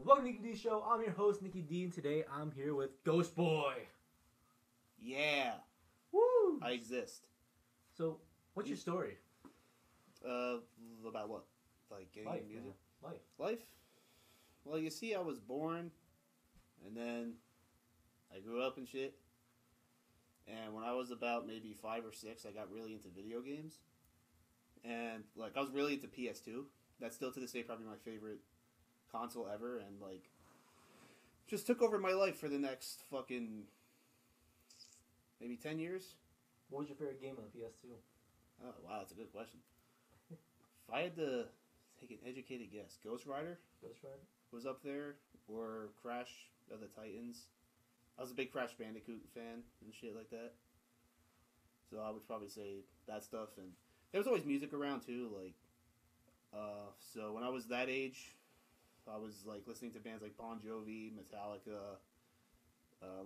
Welcome to NickyD Show. I'm your host, NickyD, and today I'm here with Ghost Boy. Yeah. Woo! I exist. So, what's your story? About what? Like getting Life, into music? man. Life? Well, you see, I was born, and then I grew up and shit. And when I was about maybe 5 or 6, I got really into video games. And, like, I was really into PS2. That's still to this day probably my favorite console ever. And, like, just took over my life for the next fucking maybe 10 years. What was your favorite game on the PS2? Oh, wow, that's a good question. If I had to take an educated guess, Ghost Rider Ghost Rider? was up there, or Crash of the Titans. I was a big Crash Bandicoot fan and shit like that. So I would probably say that stuff. And there was always music around too, like, so when I was that age, I was like listening to bands like Bon Jovi, Metallica,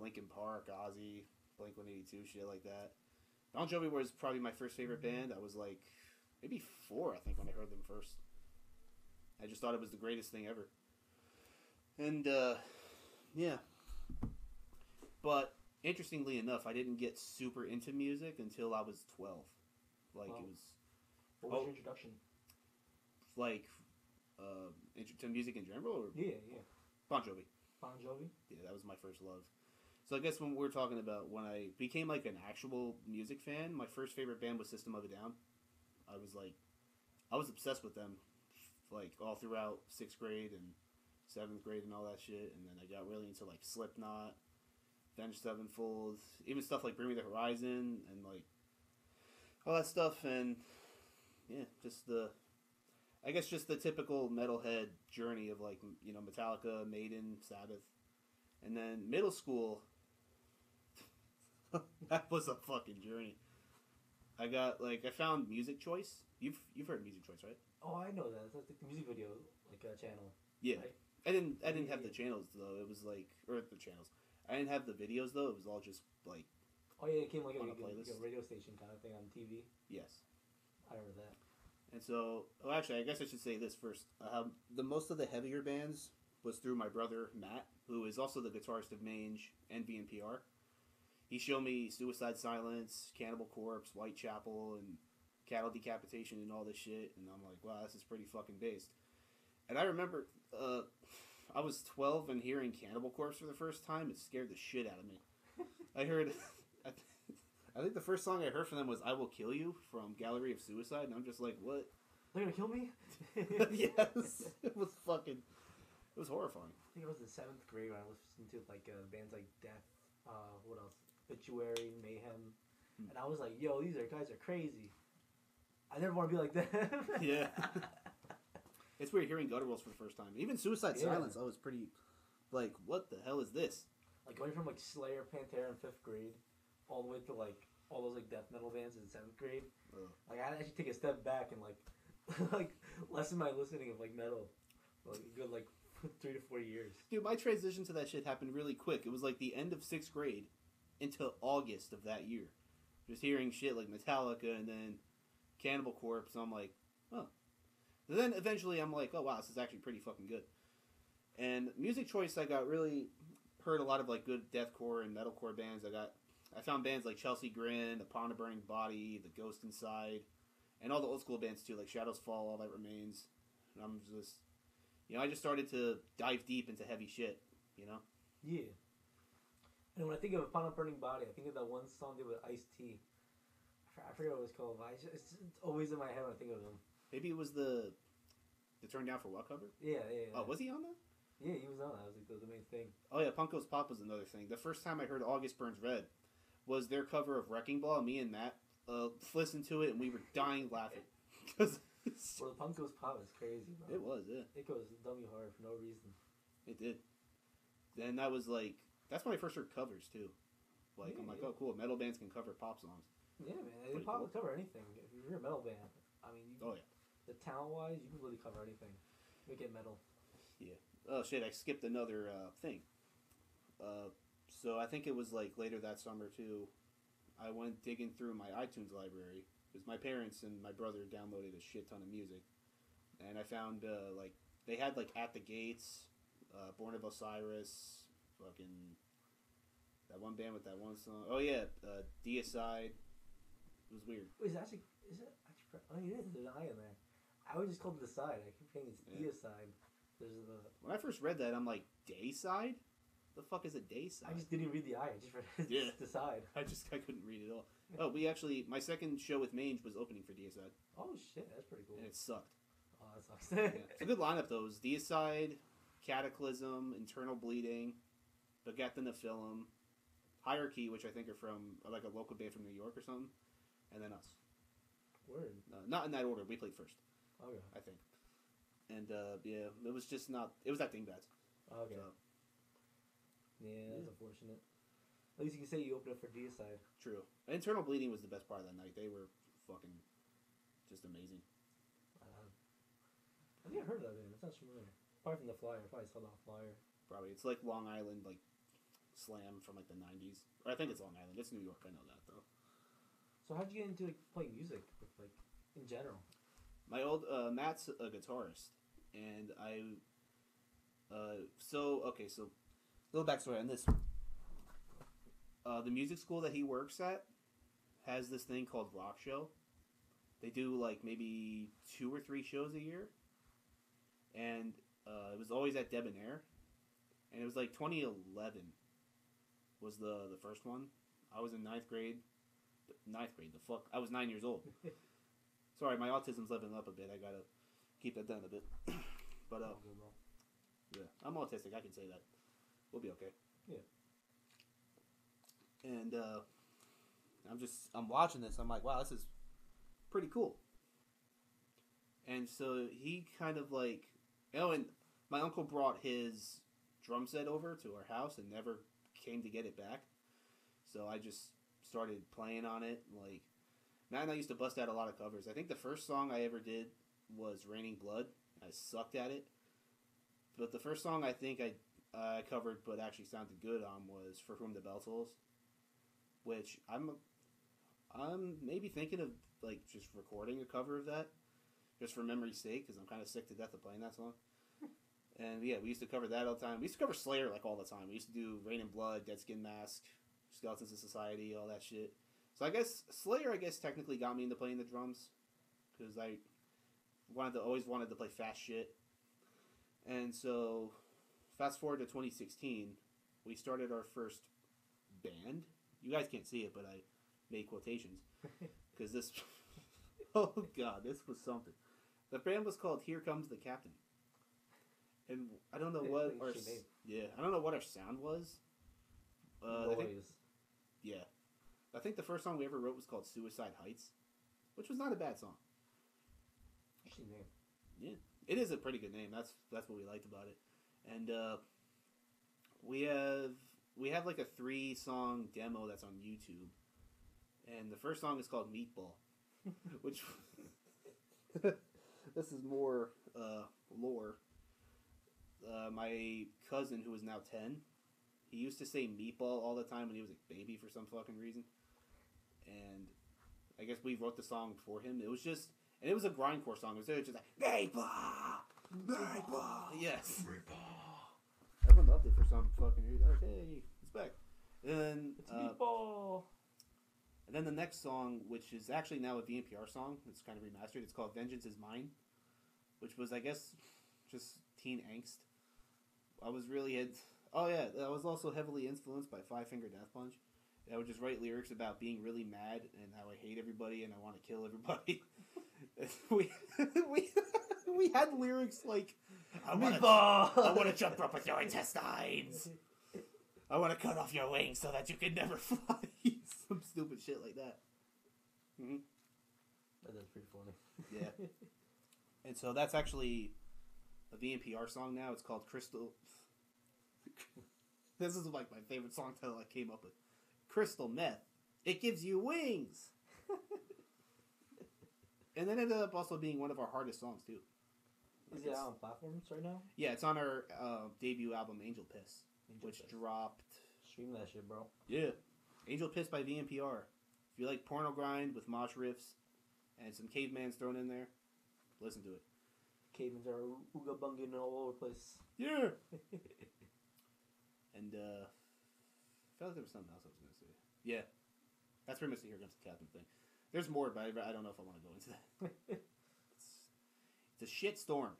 Linkin Park, Ozzy, Blink-182, shit like that. Bon Jovi was probably my first favorite band. I was like maybe 4, I think, when I heard them first. I just thought it was the greatest thing ever. And yeah. But interestingly enough, I didn't get super into music until I was 12. Like, wow. It was. What was your introduction? Like, to music in general? Or Yeah. Bon Jovi. Bon Jovi? Yeah, that was my first love. So I guess when we're talking about when I became like an actual music fan, my first favorite band was System of a Down. I was obsessed with them, like all throughout 6th grade and 7th grade and all that shit. And then I got really into like Slipknot, Avenged Sevenfold, even stuff like Bring Me the Horizon and like all that stuff. And yeah, just the typical metalhead journey of like, you know, Metallica, Maiden, Sabbath. And then middle school, that was a fucking journey. I found Music Choice. You've heard Music Choice, right? Oh, I know that. That's like the music video channel. Yeah. Right? I didn't have the channels though. It was like, or the channels. I didn't have the videos though. It was all just like. Oh yeah, it came like on a a playlist. like a radio station kind of thing on TV. Yes. I remember that. And so, well, actually, I guess I should say this first. The most of the heavier bands was through my brother Matt, who is also the guitarist of Mange and VNPR. He showed me Suicide Silence, Cannibal Corpse, Whitechapel, and Cattle Decapitation and all this shit. And I'm like, wow, this is pretty fucking based. And I remember I was 12 and hearing Cannibal Corpse for the first time. It scared the shit out of me. I heard, I think the first song I heard from them was I Will Kill You from Gallery of Suicide. And I'm just like, what? They're gonna kill me? Yes. It was horrifying. I think it was in 7th grade when I listened to like bands like Death, what else? Obituary, Mayhem. And I was like, yo, these guys are crazy. I never want to be like them. Yeah. It's weird hearing Gutturals for the first time. Even Suicide Silence, I was pretty, like, what the hell is this? Like, going from, like, Slayer, Pantera in 5th grade, all the way to, like, all those, like, death metal bands in 7th grade. Like, I had to actually take a step back and, like, like, lessen my listening of, like, metal. For, like, a good, like, 3 to 4 years. Dude, my transition to that shit happened really quick. It was, like, the end of 6th grade into August of that year. Just hearing shit like Metallica and then Cannibal Corpse, and I'm like, oh. And then eventually I'm like, oh wow, this is actually pretty fucking good. And Music Choice, I got really heard a lot of like good deathcore and metalcore bands. I found bands like Chelsea Grin, Upon a Burning Body, The Ghost Inside, and all the old school bands too, like Shadows Fall, All That Remains. And I'm just, you know, I just started to dive deep into heavy shit, you know? Yeah. And when I think of Upon a Burning Body, I think of that one song they did with Ice-T. I forget what it was called, but it's always in my head when I think of them. Maybe it was the Turn Down for What cover? Yeah. Oh, was he on that? Yeah, he was on that. That was like the main thing. Oh yeah, Punk Goes Pop was another thing. The first time I heard August Burns Red was their cover of Wrecking Ball. Me and Matt listened to it, and we were dying laughing. Well, the Punk Goes Pop is crazy, bro. It was, yeah. It goes dummy hard for no reason. It did. And that was like, that's when I first heard covers too. Like, yeah, I'm like, oh cool, metal bands can cover pop songs. Yeah, man, they cool. Cover anything. If you're a metal band, I mean, the talent-wise, you can really cover anything. Make it metal. Yeah. Oh shit, I skipped another thing. So I think it was like later that summer too. I went digging through my iTunes library because my parents and my brother downloaded a shit ton of music, and I found like they had like At the Gates, Born of Osiris, fucking that one band with that one song. Oh yeah, Deicide. It was weird. Wait, is it actually? Oh, it is. There's an I in there. I would just call it Decide. I keep thinking it's Deicide. There's the. When I first read that, I'm like, Dayside? The fuck is a Dayside? I just didn't read the I. I just read Decide. I couldn't read it all. Oh, we actually, my second show with Mange was opening for Deicide. Oh shit, that's pretty cool. And it sucked. Oh, that sucks. Yeah. It's a good lineup though. It was Deicide, Cataclysm, Internal Bleeding, Beget the Nephilim, Hierarchy, which I think are from like a local band from New York or something, and then us. Word. Not in that order. We played first. Okay. I think. And yeah, it was just not. It was that Dingbats. Okay. So, yeah, that's unfortunate. At least you can say you opened up for Deicide. True. Internal Bleeding was the best part of that night. They were fucking just amazing. I think I heard of that band. It sounds familiar. Probably from the flyer. I probably saw that flyer. Probably. It's like Long Island, like slam from like the 90s. Or I think it's Long Island. It's New York. I know that though. So how'd you get into like playing music, like in general? My old Matt's a guitarist, and so a little backstory on this. The music school that he works at has this thing called Rock Show. They do like maybe 2 or 3 shows a year, and it was always at Debonair, and it was like 2011 was the first one. I was in 9th grade. The fuck? I was 9 years old. Sorry, my autism's leveling up a bit. I gotta keep that down a bit. But yeah, I'm autistic. I can say that. We'll be okay. Yeah. And I'm watching this. I'm like, wow, this is pretty cool. And so he kind of like, and my uncle brought his drum set over to our house and never came to get it back. So I just started playing on it. Like, Matt and I used to bust out a lot of covers. I think the first song I ever did was Raining Blood. I sucked at it. But the first song I think I covered but actually sounded good on was For Whom the Bell Tolls, which I'm maybe thinking of like just recording a cover of that just for memory's sake, because I'm kind of sick to death of playing that song. And yeah, we used to cover that all the time. We used to cover Slayer like all the time. We used to do Rain and Blood, Dead Skin Mask, Skeletons of Society, all that shit. So I guess Slayer, technically got me into playing the drums, because I always wanted to play fast shit. And so, fast forward to 2016, we started our first band. You guys can't see it, but I made quotations, because this, oh god, this was something. The band was called Here Comes the Captain. And I don't know what our sound was. I think the first song we ever wrote was called Suicide Heights, which was not a bad song. Interesting name. Yeah, it is a pretty good name. That's what we liked about it. And we have like a 3-song demo that's on YouTube. And the first song is called Meatball, which this is more lore. My cousin, who is now 10, he used to say meatball all the time when he was a baby for some fucking reason. And I guess we wrote the song for him. It was a grindcore song. It was just like, meatball! Meatball! Yes. Meatball! Everyone loved it for some fucking reason. Like, hey, it's back. And it's meatball! And then the next song, which is actually now a VNPR song, it's kind of remastered. It's called Vengeance Is Mine, which was, I guess, just teen angst. I was also heavily influenced by Five Finger Death Punch. I would just write lyrics about being really mad and how I hate everybody and I want to kill everybody. we had lyrics like, I want to jump up with your intestines. I want to cut off your wings so that you can never fly. Some stupid shit like that. Mm-hmm. That's pretty funny. Yeah. And so that's actually a VNPR song now. It's called Crystal. This is like my favorite song title I came up with. Crystal Meth. It gives you wings. And then it ended up also being one of our hardest songs too. Is it out on platforms right now? Yeah, it's on our debut album, Angel Piss, which dropped. Stream that shit, bro. Yeah. Angel Piss by VNPR. If you like porno grind with mosh riffs and some cavemans thrown in there, listen to it. Cavemans are ooga bunging all over the place. Yeah. And I felt like there was something else I was going to say. Yeah. That's pretty much the Here Comes the Captain thing. There's more, but I don't know if I want to go into that. It's a shit storm.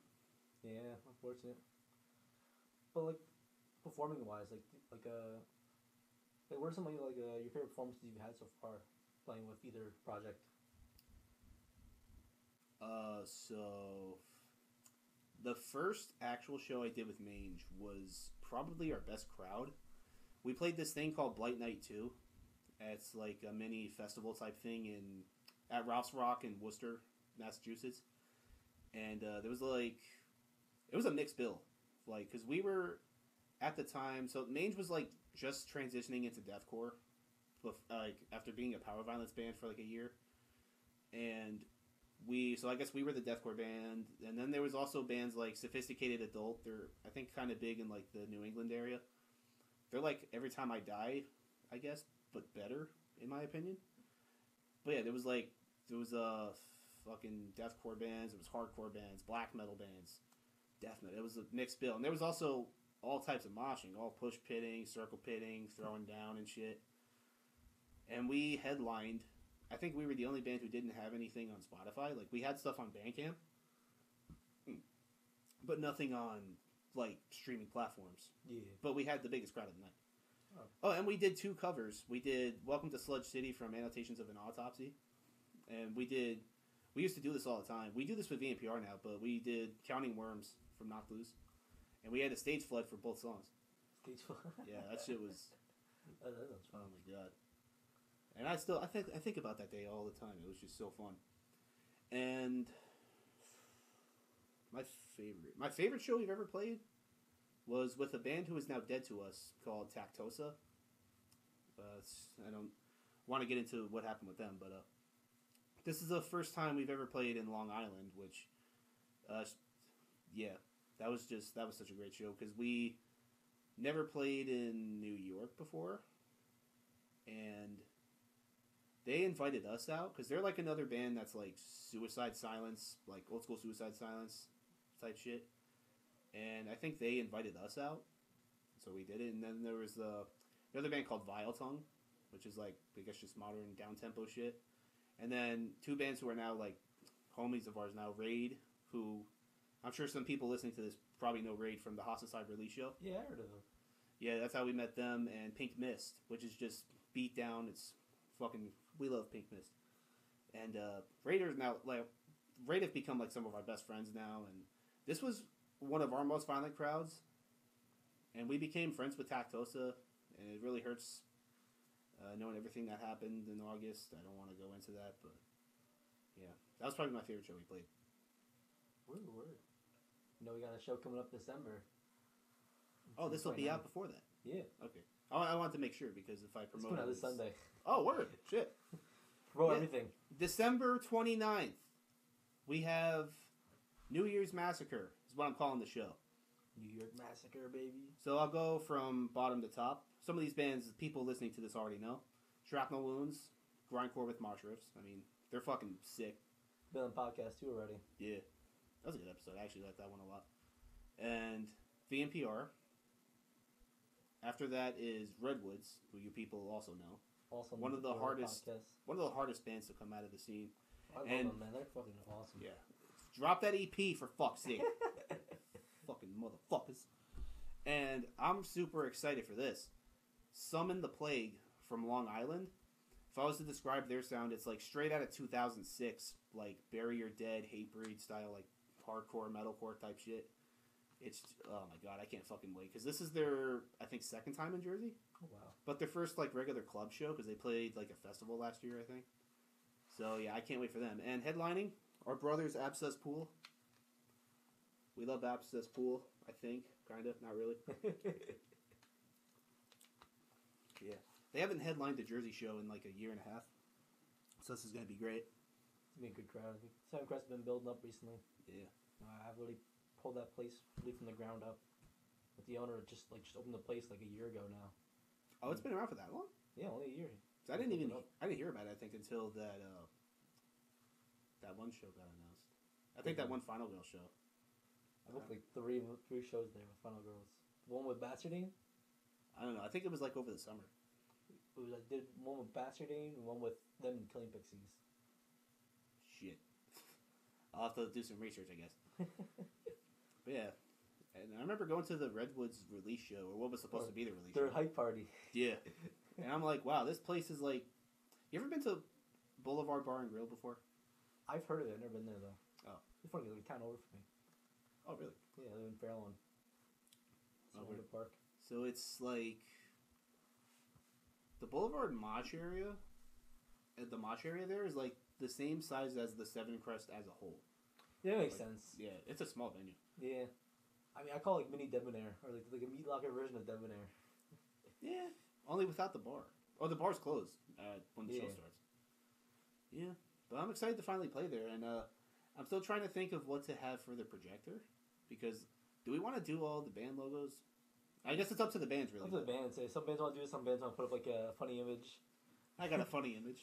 Yeah, unfortunate. But like, performing wise, like what are some of your favorite performances you've had so far playing with either project? So the first actual show I did with Mange was probably our best crowd. We played this thing called Blight Night 2. It's like a mini festival type thing at Ralph's Rock in Worcester, Massachusetts. And there was it was a mixed bill. Like, because we were, at the time, so Mange was like just transitioning into deathcore, like after being a power violence band for like a year. And so I guess we were the deathcore band. And then there was also bands like Sophisticated Adult. They're, I think, kind of big in like the New England area. They're like Every Time I Die, I guess, but better, in my opinion. But yeah, there was fucking deathcore bands, it was hardcore bands, black metal bands, death metal. It was a mixed bill. And there was also all types of moshing, all push pitting, circle pitting, throwing down and shit. And we headlined. I think we were the only band who didn't have anything on Spotify. Like, we had stuff on Bandcamp, but nothing on, like, streaming platforms. Yeah. But we had the biggest crowd of the night. Oh, and we did 2 covers. We did Welcome to Sludge City from Annotations of an Autopsy. And we used to do this all the time. We do this with VNPR now, but we did Counting Worms from Knock Loose. And we had a stage flood for both songs. Stage flood? Yeah, that shit was... that sounds fun. Oh my god. And I think about that day all the time. It was just so fun. And my favorite show we've ever played was with a band who is now dead to us called Tactosa. I don't want to get into what happened with them, but this is the first time we've ever played in Long Island, which, yeah, that was such a great show because we never played in New York before, and they invited us out because they're like another band that's like Suicide Silence, like old school Suicide Silence type shit. And I think they invited us out, so we did it. And then there was the other band called Vile Tongue, which is like, I guess, just modern down tempo shit. And then 2 bands who are now like homies of ours now, Raid, who I'm sure some people listening to this probably know Raid from the Hostile release show. Yeah, I heard of them. Yeah, that's how we met them. And Pink Mist, which is just beat down. It's fucking, we love Pink Mist. And Raid have become like some of our best friends now. And this was one of our most violent crowds. And we became friends with Tactosa. And it really hurts knowing everything that happened in August. I don't want to go into that, but yeah, that was probably my favorite show we played. Word. You know, we got a show coming up December. Oh, this will be out before that? Yeah. Okay. I want to make sure because if I promote it this Sunday. Oh, word. Shit. Promote everything. December 29th, we have New Year's Massacre is what I'm calling the show. New York Massacre, baby. So I'll go from bottom to top. Some of these bands, people listening to this already know. Shrapnel Wounds, Grindcore with Marsh Riffs. I mean, they're fucking sick. Been on podcast too already. Yeah. That was a good episode. I actually liked that one a lot. And VNPR. After that is Redwoods, who you people also know. Also one of the hardest bands to come out of the scene. I love them, man. They're fucking awesome. Yeah. Drop that EP for fuck's sake. Fucking motherfuckers. And I'm super excited for this. Summon the Plague from Long Island. If I was to describe their sound, it's like straight out of 2006, like Bury Your Dead, Hatebreed style, like hardcore, metalcore type shit. It's, oh my god, I can't fucking wait. Because this is their, I think, 2nd time in Jersey. Oh, wow. But their first, like, regular club show, because they played, like, a festival last year, I think. So, yeah, I can't wait for them. And headlining, our brothers, Abscess Pool. We love Abscess Pool, I think. Kind of, not really. Yeah. They haven't headlined the Jersey show in, like, a year and a half. So this is going to be great. It's going to be a good crowd. Suncrest has been building up recently. Yeah. I've really pulled that place really from the ground up. But the owner just opened the place like a year ago now. Oh, it's been around for that long? Yeah, only a year. So I didn't hear about it, I think, until that one show got announced. I think that one Final Girl show. I booked like three shows there with Final Girls. One with Bastardine. I don't know. I think it was like over the summer. It was I did one with Bastardine and one with them and Killing Pixies. Shit. I'll have to do some research, I guess. But yeah. And I remember going to the Redwoods release show, or what was supposed to be the release show. Their hype party. Yeah. And I'm like, wow, this place is like... You ever been to Boulevard Bar and Grill before? I've heard of it. I've never been there, though. Oh. It's funny, like a town over from me. Oh, really? Yeah, I live in Fairlawn. Oh, Over the park. So it's like... The Boulevard Mosh area... The Mosh area there is like the same size as the Seven Crest as a whole. Yeah, that makes sense. Yeah, it's a small venue. Yeah. I mean, I call it like mini Debonair, or like a meat locker version of Debonair. Yeah, only without the bar. Oh, the bar's closed when the show starts. Yeah, but I'm excited to finally play there, and I'm still trying to think of what to have for the projector, because do we want to do all the band logos? I guess it's up to the bands, really. Up to the bands. Some bands want to do it, some bands want to put up like a funny image. I got a funny image.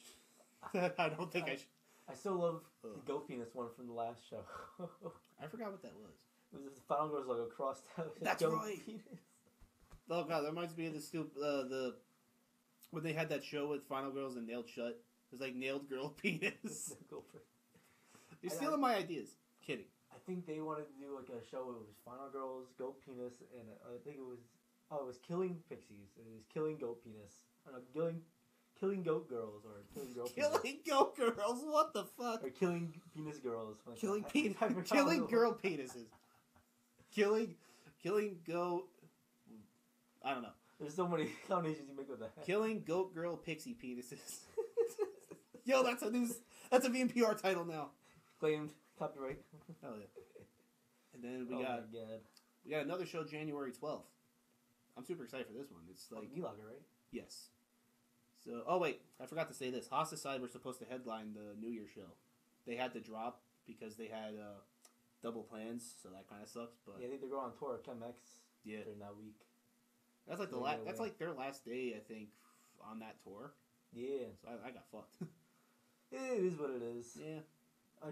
I don't think I should. I still love the Goat Penis one from the last show. I forgot what that was. It was the Final Girls logo crossed out. That's Goat right. Penis. Oh god, that reminds me of the when they had that show with Final Girls and Nailed Shut. It was like Nailed Girl Penis. You're stealing my ideas. Kidding. I think they wanted to do like a show. It was Final Girls, Goat Penis, and I think it was Killing Pixies. It was Killing Goat Penis. I don't know, Killing Goat Girls or Killing Girl Penis. Killing Goat Girls? What the fuck? Or Killing Penis Girls. Killing Girl Penises. Killing Goat... I don't know. There's so many combinations you make with that. Killing Goat Girl Pixie Penises. Yo, that's a VNPR title now. Claimed copyright. Hell yeah. And then we got another show January 12th. I'm super excited for this one. It's like Meat Locker, right? Yes. So, oh wait, I forgot to say this. Hosticide were supposed to headline the New Year show. They had to drop because they had double plans, so that kind of sucks. But yeah, I think they're going on tour at ChemX during that week. That's like that's like their last day, I think, on that tour. Yeah. So I got fucked. It is what it is. Yeah.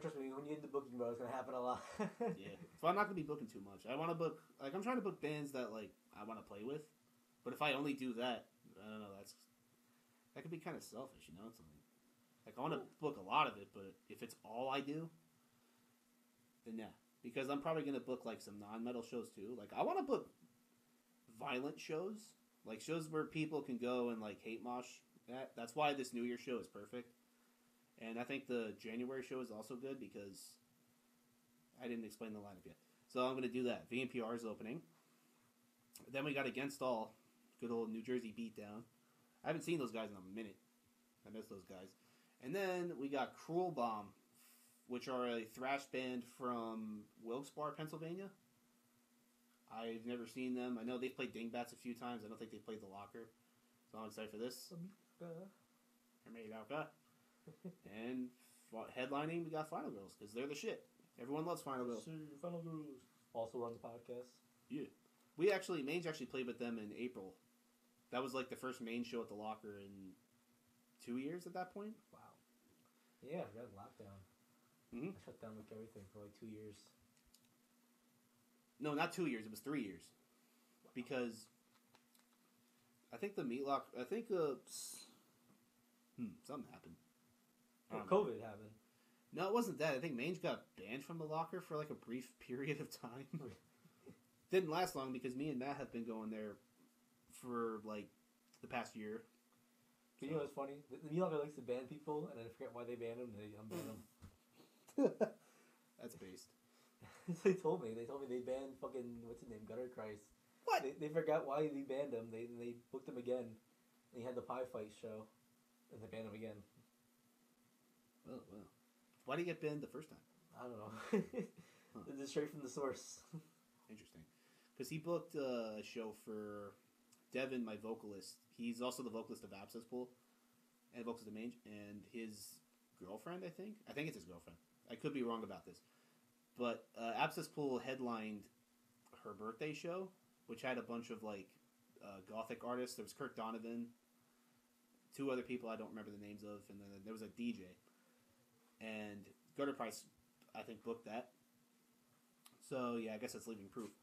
Trust me, when you get into booking, bro, it's gonna happen a lot. Yeah. So I'm not gonna be booking too much. I want to book, like, I'm trying to book bands that like I want to play with. But if I only do that, I don't know. That could be kind of selfish, you know. It's like I want to book a lot of it, but if it's all I do, then yeah. Because I'm probably gonna book like some non-metal shows too. Like I want to book violent shows, like shows where people can go and like hate mosh. That's why this New Year show is perfect. And I think the January show is also good because I didn't explain the lineup yet. So I'm going to do that. VNPR is opening. Then we got Against All, good old New Jersey beatdown. I haven't seen those guys in a minute. I miss those guys. And then we got Cruel Bomb, which are a thrash band from Wilkes-Barre, Pennsylvania. I've never seen them. I know they've played Dingbats a few times. I don't think they played The Locker. So I'm excited for this. And headlining, we got Final Girls, because they're the shit. Everyone loves Final Girls. Final Girls. Also run the podcast. Yeah. Mange actually played with them in April. That was like the first main show at The Locker in 2 years at that point. Wow. Yeah, we got lockdown. Mm-hmm. I shut down like everything for like 2 years. No, not 2 years. It was 3 years. Wow. Because I think something happened. COVID happened. No, it wasn't that. I think Mange got banned from The Locker for like a brief period of time. Didn't last long because me and Matt have been going there for like the past year. You know what's funny? The Meat Locker likes to ban people, and I forget why they banned them. They unban them. That's based. They told me they banned fucking what's his name, Gutter Christ. What? They forgot why they banned him. They booked him again. And he had the Pie Fight show, and they banned him again. Oh wow! Why did he get banned the first time? I don't know. This is straight from the source. Interesting, because he booked a show for Devin, my vocalist. He's also the vocalist of Abscess Pool and vocalist of Mange, and his girlfriend. I think it's his girlfriend. I could be wrong about this, but Abscess Pool headlined her birthday show, which had a bunch of like gothic artists. There was Kirk Donovan, 2 other people I don't remember the names of, and then there was a DJ. And Gutter Price, I think, booked that. So yeah, I guess that's Leaving Proof.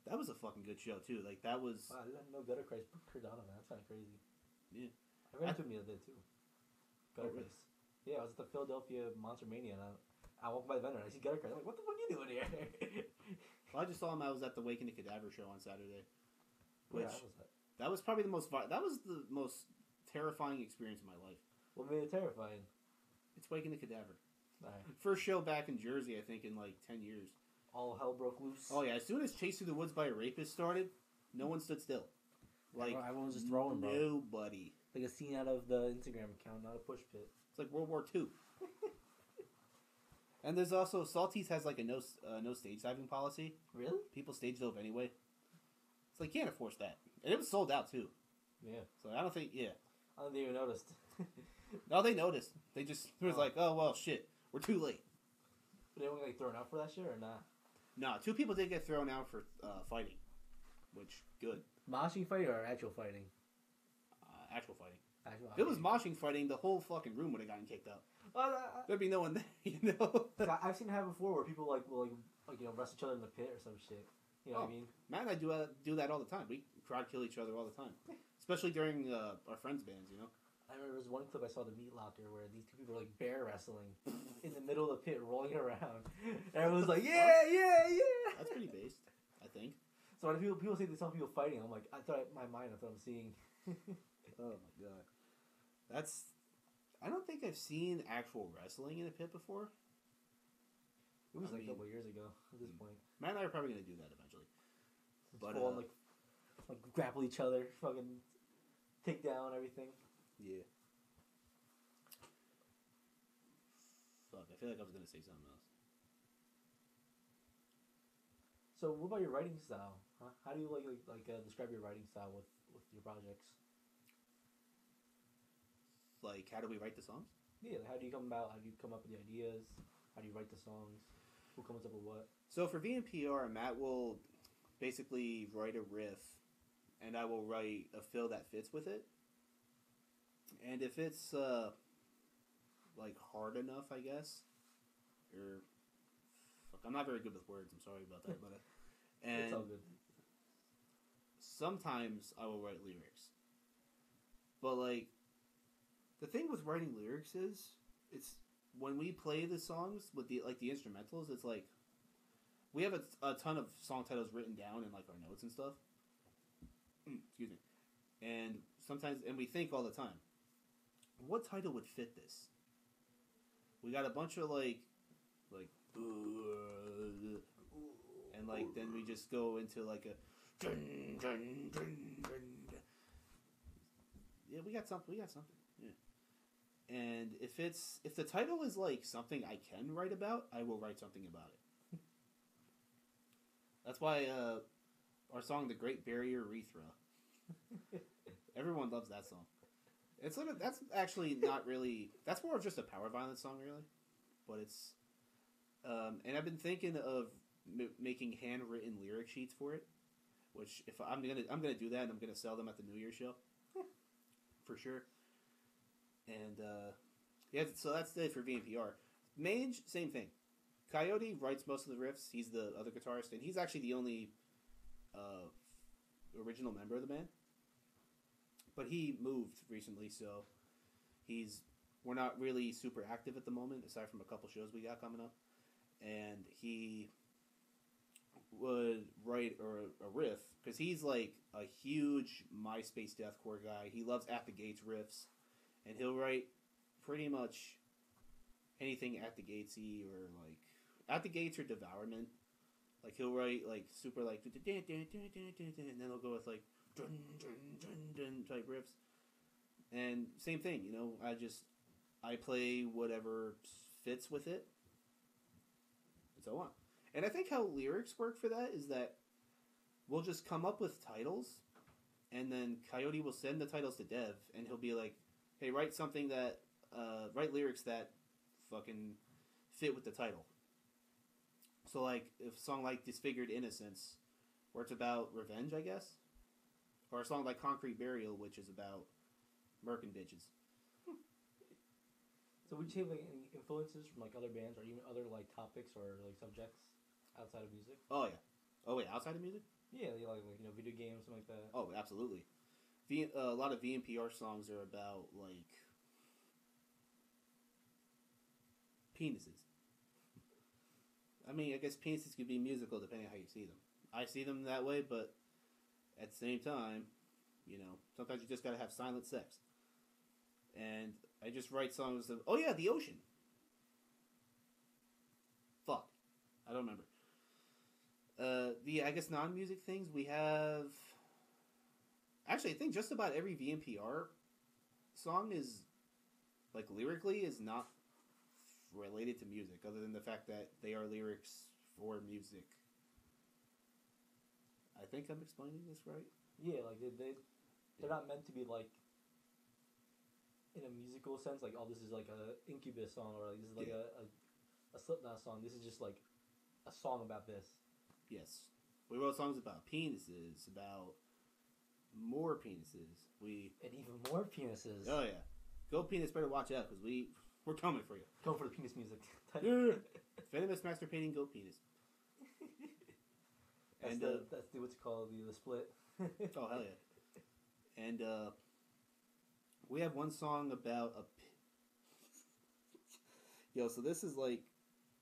That was a fucking good show too. Like that was. Wow, I didn't know Gutter Christ put Cardano, man. That's kind of crazy. Yeah. I ran into him the other day too. Gutter really? Christ. Yeah, I was at the Philadelphia Monster Mania, and I walked by the vendor and I see Gutter Christ. I'm like, what the fuck are you doing here? Well, I just saw him. I was at the Waking the Cadaver show on Saturday. Which Yeah, how was that? that was probably the most. That was the most terrifying experience of my life. What made it terrifying? It's Waking the Cadaver. Alright. First show back in Jersey, I think, in like 10 years. All hell broke loose. Oh yeah, as soon as Chase Through the Woods by a Rapist started, no one stood still. Like everyone was just throwing, bro. Nobody. Like a scene out of the Instagram account, not a push pit. It's like World War II. And there's also Saltese has like a no stage diving policy. Really? People stage dove anyway. It's like you can't enforce that, and it was sold out too. Yeah. So I don't think I don't think they even noticed. No, they noticed. They just it was like, oh well, shit, we're too late. But they weren't like thrown out for that shit or not? Nah, 2 people did get thrown out for fighting, which good. Moshing fighting or actual fighting? Actual fighting. Actual. If it was moshing fighting, the whole fucking room would have gotten kicked out. Well, There'd be no one there, you know. I've seen it happen before where people will wrestle each other in the pit or some shit. You know what I mean? Matt and I do that all the time. We crowd kill each other all the time, especially during our friends' bands. You know. I remember there was one clip I saw the Meat Locker where these 2 people were like bear wrestling in the middle of the pit, rolling around. And everyone was like, yeah, yeah, yeah. That's pretty based, I think. So when people say they saw people fighting, I'm like, I thought in my mind, that's what I'm seeing. Oh my god, that's. I don't think I've seen actual wrestling in a pit before. It was a couple of years ago at this point. Matt and I are probably going to do that eventually. But like grapple each other, fucking take down everything. Yeah. Fuck, I feel like I was going to say something else. So what about your writing style? Huh? How do you describe your writing style with your projects? Like, how do we write the songs? Yeah, how do you come about? How do you come up with the ideas? How do you write the songs? Who comes up with what? So for VNPR, Matt will basically write a riff, and I will write a fill that fits with it. And if it's like hard enough, I guess, or fuck, I'm not very good with words. I'm sorry about that, but and it's all good. Sometimes I will write lyrics, but like the thing with writing lyrics is it's when we play the songs with the instrumentals, it's like we have a ton of song titles written down in like our notes and stuff. Excuse me. And sometimes, and we think all the time, what title would fit this? We got a bunch of like, and like then we just go into like a, yeah, we got something. Yeah. And if the title is like something I can write about, I will write something about it. That's why our song "The Great Barrier Reef." Everyone loves that song. It's like that's actually not really. That's more of just a power violence song, really. But it's, and I've been thinking of making handwritten lyric sheets for it. Which if I'm gonna do that, and I'm gonna sell them at the New Year's show, for sure. And yeah, so that's it for VNPR. Mange, same thing. Coyote writes most of the riffs. He's the other guitarist, and he's actually the only original member of the band. But he moved recently, so we're not really super active at the moment, aside from a couple shows we got coming up. And he would write a riff, because he's like a huge MySpace deathcore guy. He loves At the Gates riffs, and he'll write pretty much anything At the Gatesy or like At the Gates or Devourment. Like he'll write like super like and then he'll go with like dun, dun, dun, dun type riffs. And same thing, you know, I play whatever fits with it and so on. And I think how lyrics work for that is that we'll just come up with titles, and then Coyote will send the titles to Dev, and he'll be like, hey, write something that write lyrics that fucking fit with the title. So like if a song like Disfigured Innocence, where it's about revenge, I guess, or a song like Concrete Burial, which is about murking bitches. So would you have like any influences from like other bands or even other like topics or like subjects? outside of music? Oh yeah. Oh wait, outside of music? Yeah, like video games, something like that. Oh, absolutely. A lot of VNPR songs are about like penises. I mean, I guess penises could be musical depending on how you see them. I see them that way, but at the same time, sometimes you just gotta have silent sex. And I just write songs of, oh yeah, the ocean. Fuck. I don't remember. I guess non-music things, we have... Actually, I think just about every VNPR song is, like, lyrically is not related to music, other than the fact that they are lyrics for music. I think I'm explaining this right? Yeah, like, they're not meant to be, like, in a musical sense, like, oh, this is, like, a Incubus song, or, like, this is, like, a Slipknot song. This is just, like, a song about this. Yes. We wrote songs about penises, about more penises. And even more penises. Oh, yeah. Go penis, better watch out, because we're coming for you. Going for the penis music. Venomous masturbating goat penis. That's what's it called, the split. Oh, hell yeah. And, we have one song about Yo, so this is, like,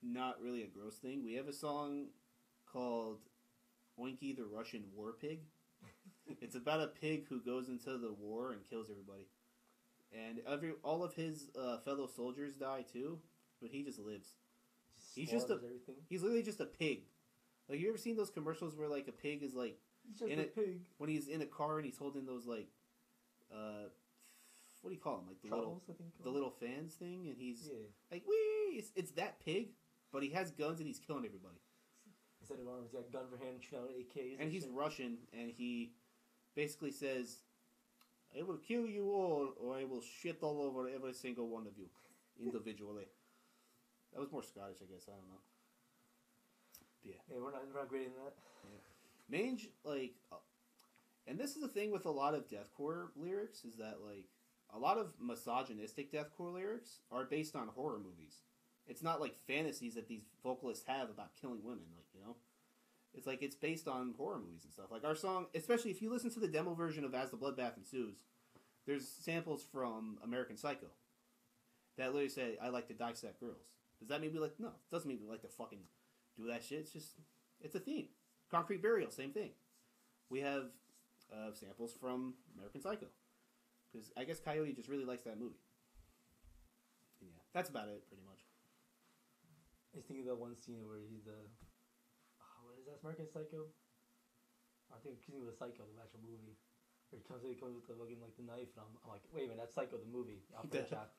not really a gross thing. We have a song called Oinky the Russian War Pig. It's about a pig who goes into the war and kills everybody. And all of his fellow soldiers die too, but he just lives. He's literally just a pig. Like, you ever seen those commercials where, like, a pig is, like... He's just a pig. When he's in a car and he's holding those, like... what do you call them? Like, the little fans thing, and he's... Yeah. Like, wee! It's that pig, but he has guns and he's killing everybody. Instead of arms, he's got gun for hand, shooting out AKs. And he's Russian, and he basically says, I will kill you all, or I will shit all over every single one of you, individually. That was more Scottish, I guess. I don't know. Yeah. Yeah, we're not great in that. Yeah. Mange, like... and this is the thing with a lot of deathcore lyrics, is that, like, a lot of misogynistic deathcore lyrics are based on horror movies. It's not like fantasies that these vocalists have about killing women, like, It's like, it's based on horror movies and stuff. Like, our song, especially if you listen to the demo version of As the Bloodbath Ensues, there's samples from American Psycho that literally say, I like to dissect girls. Does that mean we like... No, it doesn't mean we like to fucking do that shit. It's just... It's a theme. Concrete Burial, same thing. We have samples from American Psycho. Because I guess Coyote just really likes that movie. And yeah, that's about it, pretty much. I was thinking of that one scene where he's what is that, American Psycho? I think I'm thinking of the Psycho, the actual movie. Where he comes with the fucking, like, the knife, and I'm like, wait a minute, that's Psycho, the movie. Alfred Hitchcock.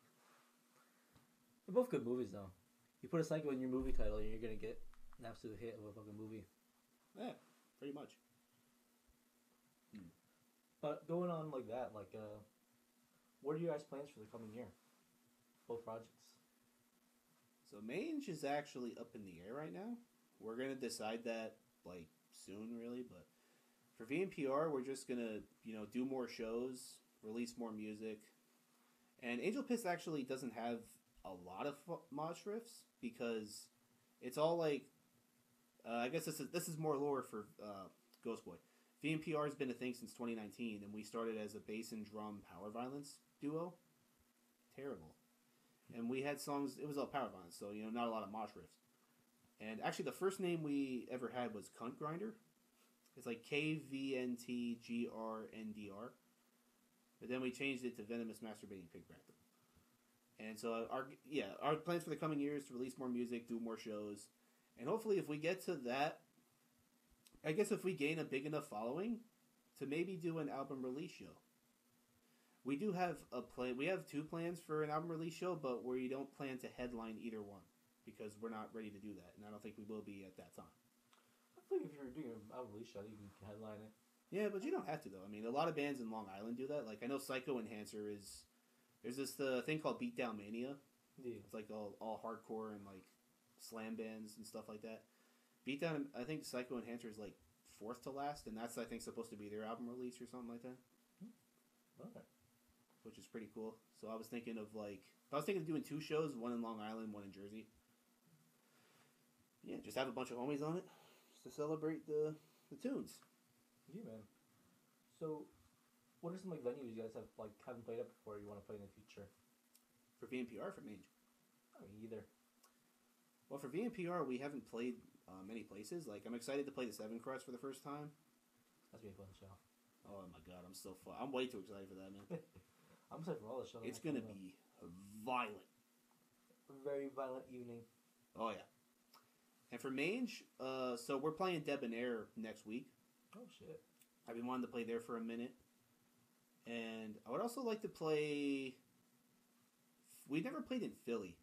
They're both good movies, though. You put a Psycho in your movie title, and you're gonna get an absolute hit of a fucking movie. Yeah, pretty much. But going on like that, like, what are your guys' plans for the coming year? Both projects. So Mange is actually up in the air right now. We're gonna decide that, like, soon, really. But for VNPR, we're just gonna, do more shows, release more music. And Angel Piss actually doesn't have a lot of mosh riffs because it's all like, I guess this is more lore for Ghost Boy. VNPR has been a thing since 2019, and we started as a bass and drum power violence duo. Terrible. And we had songs, it was all power violence, so, not a lot of mosh riffs. And actually, the first name we ever had was Cunt Grinder. It's like KVNTGRNDR. But then we changed it to Venomous Masturbating Pig Panther. And so, our plans for the coming year is to release more music, do more shows. And hopefully, if we get to that, I guess if we gain a big enough following, to maybe do an album release show. We do have we have 2 plans for an album release show, but we don't plan to headline either one. Because we're not ready to do that, and I don't think we will be at that time. I think if you're doing an album release show, you can headline it. Yeah, but you don't have to, though. I mean, a lot of bands in Long Island do that. Like, I know Psycho Enhancer is... There's this thing called Beatdown Mania. Yeah. It's like all hardcore and, like, slam bands and stuff like that. Beatdown, I think Psycho Enhancer is, like, 4th to last, and that's, I think, supposed to be their album release or something like that. Okay. Which is pretty cool. So I was thinking of, like... I was thinking of doing 2 shows, one in Long Island, one in Jersey. Yeah, just have a bunch of homies on it just to celebrate the tunes. Yeah, man. So, what are some like venues you guys haven't played at before you want to play in the future? For VNPR or for Mange? I mean, either. Well, for VNPR, we haven't played many places. Like, I'm excited to play the Seven Cross for the first time. That's gonna be a fun show. Oh my god, I'm so fun. I'm way too excited for that, man. I'm excited for all the shows. It's gonna be violent. A very violent evening. Oh yeah. And for Mange, so we're playing Debonair next week. Oh shit. I've been wanting to play there for a minute. And I would also like to play... We never played in Philly.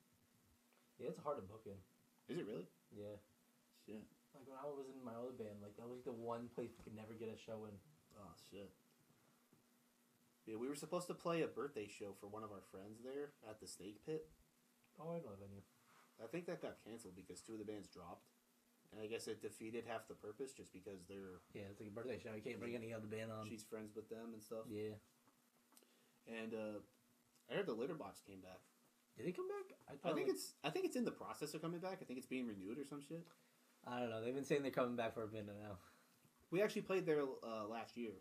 Yeah, it's hard to book in. Is it really? Yeah. Shit. Like when I was in my other band, like that was the one place we could never get a show in. Oh shit. Yeah, we were supposed to play a birthday show for one of our friends there at the Steak Pit. Oh, I know that venue. I think that got canceled because two of the bands dropped. And I guess it defeated half the purpose just because they're... Yeah, it's like a birthday show. You can't bring any other band on. She's friends with them and stuff. Yeah. And I heard the Litter Box came back. Did it come back? I think it's in the process of coming back. I think it's being renewed or some shit. I don't know. They've been saying they're coming back for a minute now. We actually played there last year.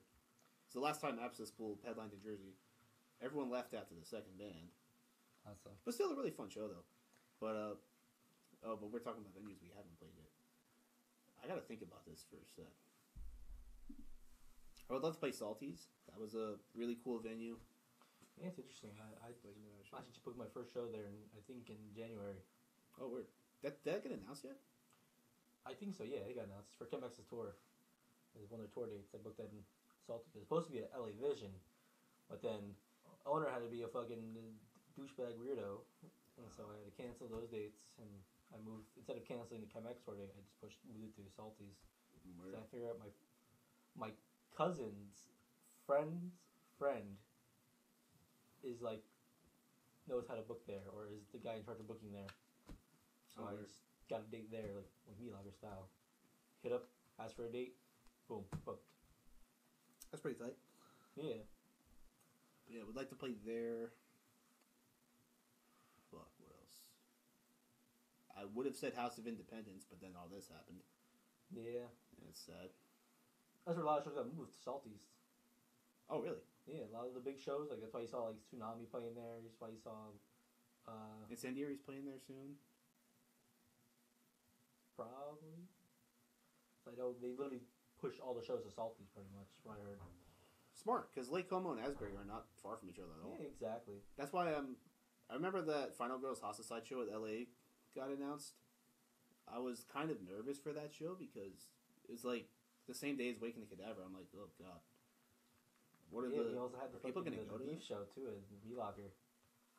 It's the last time Abscess Pool headlined in Jersey. Everyone left after the second band. Awesome. But still a really fun show though. But but we're talking about venues we haven't played yet. I gotta think about this for a sec. I would love to play Salties. That was a really cool venue. Yeah, it's interesting. I actually just booked my first show there, I think in January. Oh, weird. Did that get announced yet? I think so, yeah. It got announced. It's for Chemex's tour. It was one of their tour dates. I booked that in Salted. It was supposed to be at LA Vision, but then owner had to be a fucking douchebag weirdo, and so I had to cancel those dates, and I moved, instead of canceling the Chemex tour date, I just moved it to Salties. So I figured out my cousin's friend's friend is like knows how to book there, or is the guy in charge of booking there. So I just got a date there, like me lager style. Hit up, ask for a date, boom, booked. That's pretty tight. Yeah. But yeah, we'd like to play there. Fuck, what else? I would have said House of Independence, but then all this happened. Yeah. And it's sad. That's where a lot of shows got moved to Salties. Oh, really? Yeah, a lot of the big shows, like that's why you saw like Tsunami playing there. That's why you saw Incendiary's playing there soon. probably. I know they literally push all the shows to Salties pretty much. From what I heard. Smart, because Lake Como and Asbury are not far from each other at all. Yeah, exactly. That's why I remember that Final Girls Hosticide show at LA got announced. I was kind of nervous for that show because it was like the same day as Waking the Cadaver. I'm like, oh god. What are you also had the people going to go to beef this? show too at V-Locker.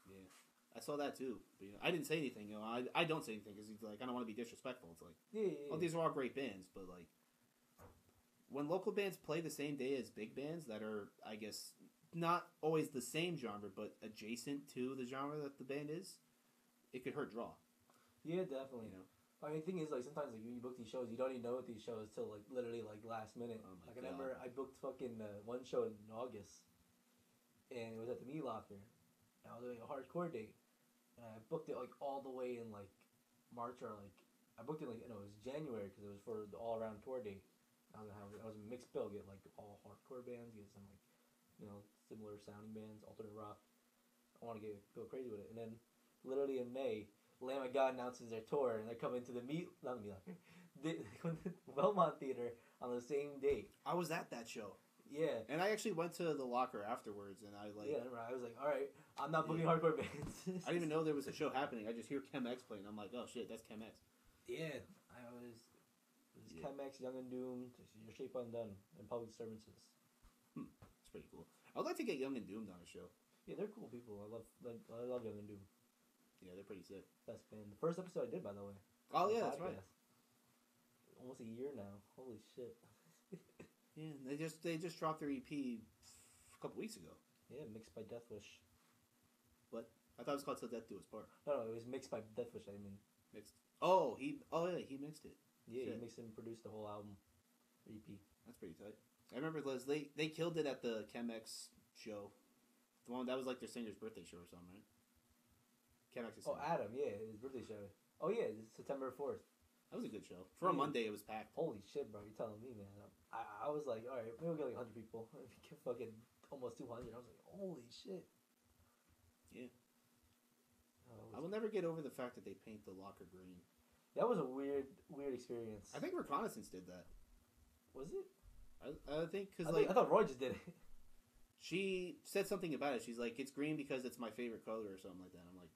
Yeah, I saw that too. But I didn't say anything. I don't say anything because he's like, I don't want to be disrespectful. It's like, Yeah. these are all great bands, but like, when local bands play the same day as big bands that are, I guess, not always the same genre, but adjacent to the genre that the band is, it could hurt draw. Yeah, definitely. You know. I mean, the thing is, like, sometimes like when you book these shows, you don't even know what these shows till like literally like last minute. Oh my like I remember I booked fucking one show in August, and it was at the Meat Locker. And I was doing a hardcore date, and I booked it like all the way in like March or like I booked it like it was January because it was for the all around tour date. I was a mixed bill, get like all hardcore bands, get some like similar sounding bands, alternate rock. I want to go crazy with it, and then literally in May. Lamb of God announces their tour, and they're coming to the Belmont Theater on the same date. I was at that show. Yeah. And I actually went to the Locker afterwards, and I like... Yeah, I was like, all right, I'm not booking hardcore bands. I didn't even know there was a show happening. I just hear Chemex playing. I'm like, oh shit, that's Chemex. Yeah, it was Chemex, Young and Doomed, Your Shape Undone, and Public Disturbances. It's pretty cool. I'd like to get Young and Doomed on a show. Yeah, they're cool people. I love Young and Doomed. Yeah, they're pretty sick. Best band. The first episode I did, by the way. Oh yeah, that's right. Almost a year now. Holy shit. Yeah, they just dropped their EP a couple weeks ago. Yeah, mixed by Deathwish. What? I thought it was called Till Death Do Us Part. No, it was mixed by Deathwish. I mean, mixed. Oh, yeah, he mixed it. Yeah, Shit. he mixed and produced the whole album, EP. That's pretty tight. I remember they killed it at the Chemex show. The one that was like their singer's birthday show or something, right? Chemex's singer. Adam, yeah, his birthday show. Oh yeah, it's September 4th. That was a good show. For a Monday, it was packed. Holy shit, bro! You're telling me, man. I was like, all right, maybe we'll get like 100 people. Fucking almost 200. I was like, holy shit. Yeah. I will never get over the fact that they paint the locker green. That was a weird experience. I think Reconnaissance did that. Was it? I think because I thought Roy just did it. She said something about it. She's like, it's green because it's my favorite color or something like that. I'm like,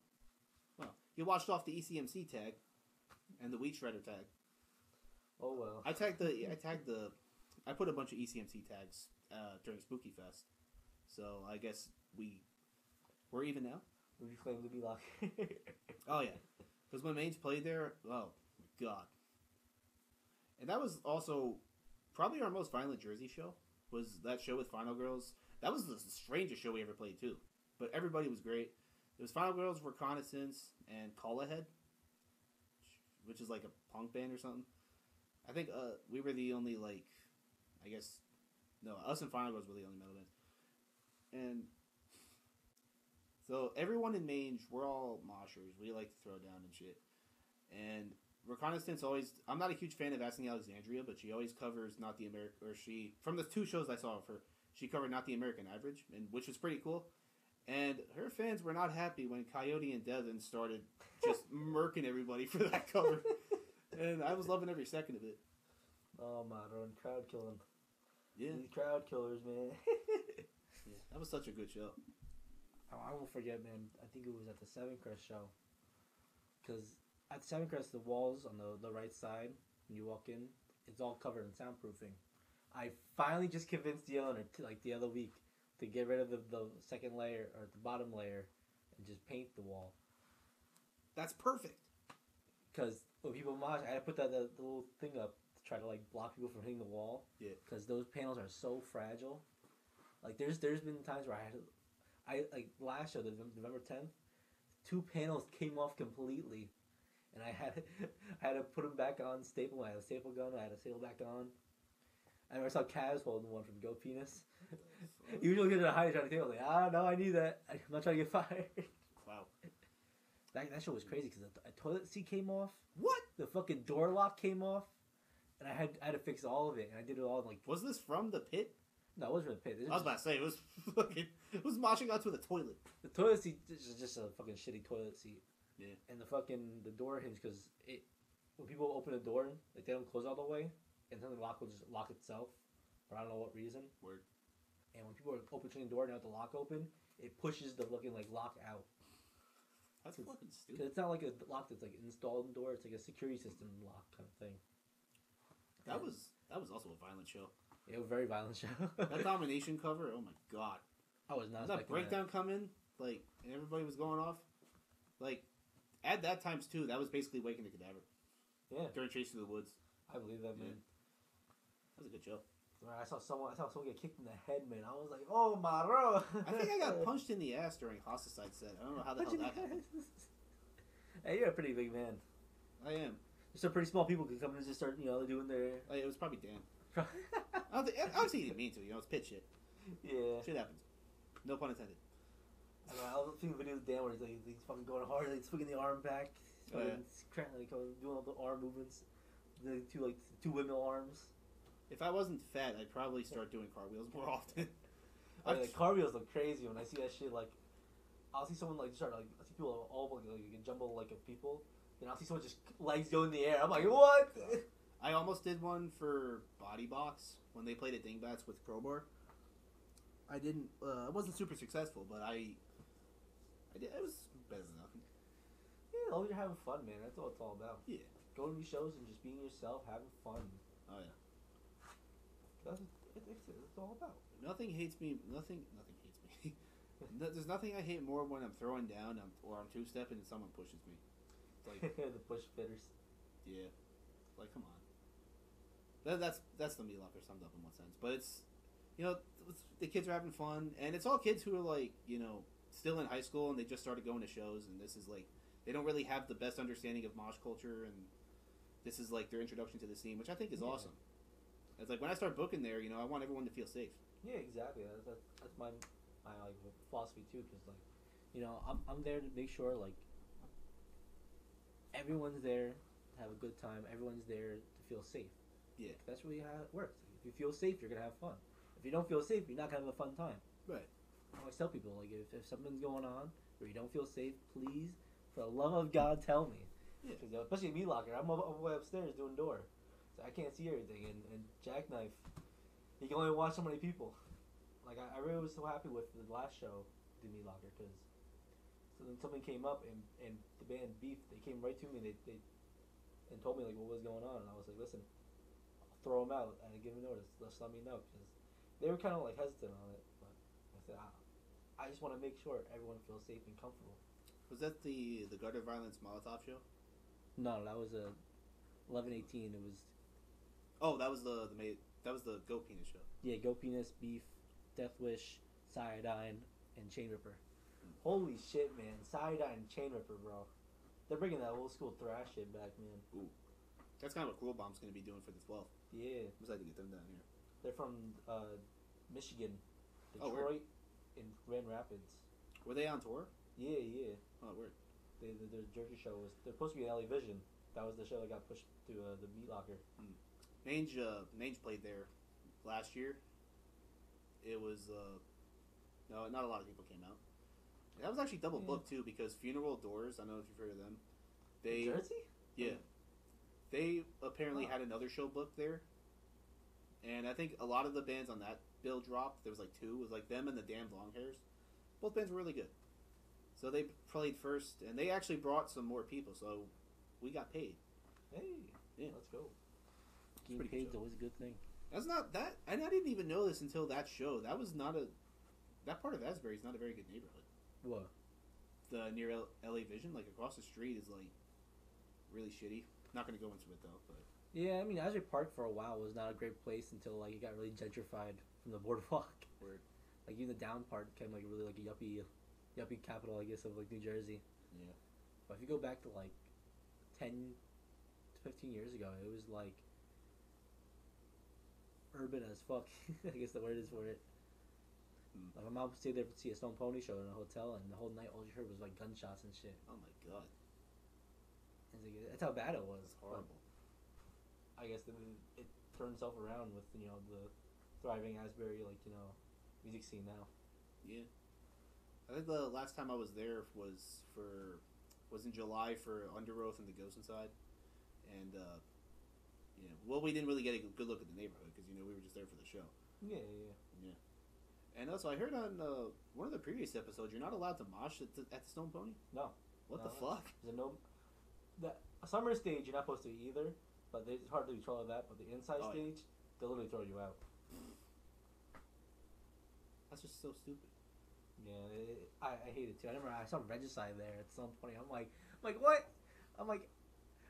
well, you washed off the ECMC tag and the Wheat Shredder tag. Oh well. I put a bunch of ECMC tags during Spooky Fest, so I guess we're even now. We claim to be lucky. Oh yeah, because when Mainz played there, oh my god, and that was also probably our most violent Jersey show. Was that show with Final Girls? That was the strangest show we ever played too, but everybody was great. It was Final Girls, Reconnaissance, and Call Ahead, which is like a punk band or something. I think we were the only us and Final Girls were the only metal bands. And so everyone in Mange, we're all moshers. We like to throw down and shit. And Reconnaissance always, I'm not a huge fan of Asking Alexandria, but she always covers Not the American, or from the 2 shows I saw of her, she covered Not the American Average, and which was pretty cool. And her fans were not happy when Coyote and Devin started just murking everybody for that cover. And I was loving every second of it. Oh, my God, crowd killing. Yeah. These crowd killers, man. Yeah, that was such a good show. I won't forget, man. I think it was at the Seven Crest show. Because at the Seven Crest, the walls on the right side, when you walk in, it's all covered in soundproofing. I finally just convinced the owner, the other week, to get rid of the second layer, or the bottom layer, and just paint the wall. That's perfect. Because when people mosh, I had to put the little thing up to try to block people from hitting the wall. Yeah. Because those panels are so fragile. There's been times where last show, the November 10th, 2 panels came off completely, and I had to put them back on. I had a staple gun. I had to staple back on. I saw Kaz holding one from Go Penis. Usually get to hide trying to take. I was like, no, I need that. I'm not trying to get fired. Wow. That show was crazy because the toilet seat came off. What? The fucking door lock came off, and I had to fix all of it. And I did it all in Was this from the pit? No, it wasn't from the pit. I was about to say it was moshing out to the toilet. The toilet seat is just a fucking shitty toilet seat. Yeah. And the door hinge, because when people open a door, they don't close all the way, and then the lock will just lock itself for I don't know what reason. Word. And when people are opening the door and they have the lock open, it pushes the fucking lock out. That's fucking stupid. Because it's not like a lock that's installed in the door. It's like a security system lock kind of thing. That was also a violent show. Yeah, a very violent show. That Domination cover, oh my god. I was not. That breakdown coming, and everybody was going off. At that times too, that was basically Waking the Cadaver. Yeah. During Chase Through the Woods. I believe that, man. That was a good show. I saw someone get kicked in the head, man. I was like, oh my bro. I think I got punched in the ass during Hosticide set. I don't know how the hell that happened. Hey, you're a pretty big man. I am. There's some pretty small people can come in and just start, doing their... It was probably Dan. Obviously he didn't mean to, it's pit shit. Yeah. Shit happens. No pun intended. I was seeing videos of Dan where he's fucking going hard, swinging the arm back, doing all the arm movements, the two windmill arms. If I wasn't fat, I'd probably start doing cartwheels more often. Cartwheels look crazy when I see that shit. I'll see someone I see people all a jumble of people, and I'll see someone just legs go in the air. I'm like, what? I almost did one for Body Box when they played at Dingbats with Crowbar. I didn't. I wasn't super successful, but I did. It was better than nothing. Yeah, as long as you're having fun, man. That's all it's all about. Yeah. Going to these shows and just being yourself, having fun. Oh yeah. That's what it's all about. Nothing hates me. Nothing hates me. There's nothing I hate more when I'm throwing down or I'm two-stepping and someone pushes me. It's the push fitters. Yeah. Come on. That's the meat locker summed up in one sense. But it's the kids are having fun, and it's all kids who are still in high school and they just started going to shows, and this is they don't really have the best understanding of mosh culture, and this is their introduction to the scene, which I think is awesome. It's when I start booking there, I want everyone to feel safe. Yeah, exactly. That's my philosophy too, because I'm there to make sure everyone's there to have a good time. Everyone's there to feel safe. Yeah. That's really how it works. If you feel safe, you're gonna have fun. If you don't feel safe, you're not gonna have a fun time. Right. I always tell people, like, if something's going on where you don't feel safe, please, for the love of God, tell me. Yeah. Because especially meat locker, I'm way upstairs doing door, so I can't see everything. And Jackknife, he can only watch so many people. Like I really was so happy with the last show, the meat locker, because so then something came up and the band Beef, they came right to me. They and told me like what was going on, and I was like, listen, I'll throw them out and give them notice. Just let me know, because they were kind of like hesitant on it, but I said I just want to make sure everyone feels safe and comfortable. Was that the Gutter Violence Molotov show? No, that was a 11/18. It was. Oh, that was the Go Penis show. Yeah, Go Penis, Beef, Death Wish, Cyanide, and Chain Ripper. Holy shit, man! Cyanide and Chain Ripper, bro. They're bringing that old school thrash shit back, man. Ooh, that's kind of what Cruel Bomb's going to be doing for the 12th. Yeah, I'm excited to get them down here. they're from Michigan, Oh, Detroit, and Grand Rapids. Were they on tour? Yeah, yeah. Oh, weird. Their Jersey show was. They're supposed to be in LA Vision. That was the show that got pushed to the Meat Locker. Mange played there last year. It was no, not a lot of people came out. That was actually double booked too, because Funeral Doors, I don't know if you've heard of them. They Jersey? Yeah. They apparently had another show booked there. And I think a lot of the bands on that bill dropped. There was like two. It was like them and the Damned Longhairs. Both bands were really good. So they played first, and they actually brought some more people, so we got paid. Hey, Yeah. let's go. It's Getting pretty good paid is show. always a good thing. That's not that, and I didn't even know this until that show. That was not that part of Asbury is not a very good neighborhood. What? The near LA Vision, like across the street, is like really shitty. Not going to go into it though, but Yeah, I mean, Asbury Park for a while was not a great place until like it got really gentrified from the boardwalk. Word. Like even the down part became like really like a yuppie capital, I guess, of like New Jersey. Yeah. But if you go back to like 10 to 15 years ago, it was like urban as fuck. I guess the word is for it. Like my mom stayed there to see a Stone Pony show in a hotel, and the whole night all you heard was like gunshots and shit. Oh my god. It's like, that's how bad it was. It's horrible. But I guess it turned itself around with the thriving Asbury music scene now. Yeah. I think the last time I was there was in July for Under Oath and the Ghost Inside, and well, we didn't really get a good look at the neighborhood because we were just there for the show. Yeah. And also, I heard on one of the previous episodes, you're not allowed to mosh at the Stone Pony. No. What the fuck? There's the summer stage you're not supposed to either, but it's hard to control that. But the inside stage, they'll literally throw you out. That's just so stupid. Yeah, I hate it too. I remember I saw Regicide there at some point. I'm like what? I'm like,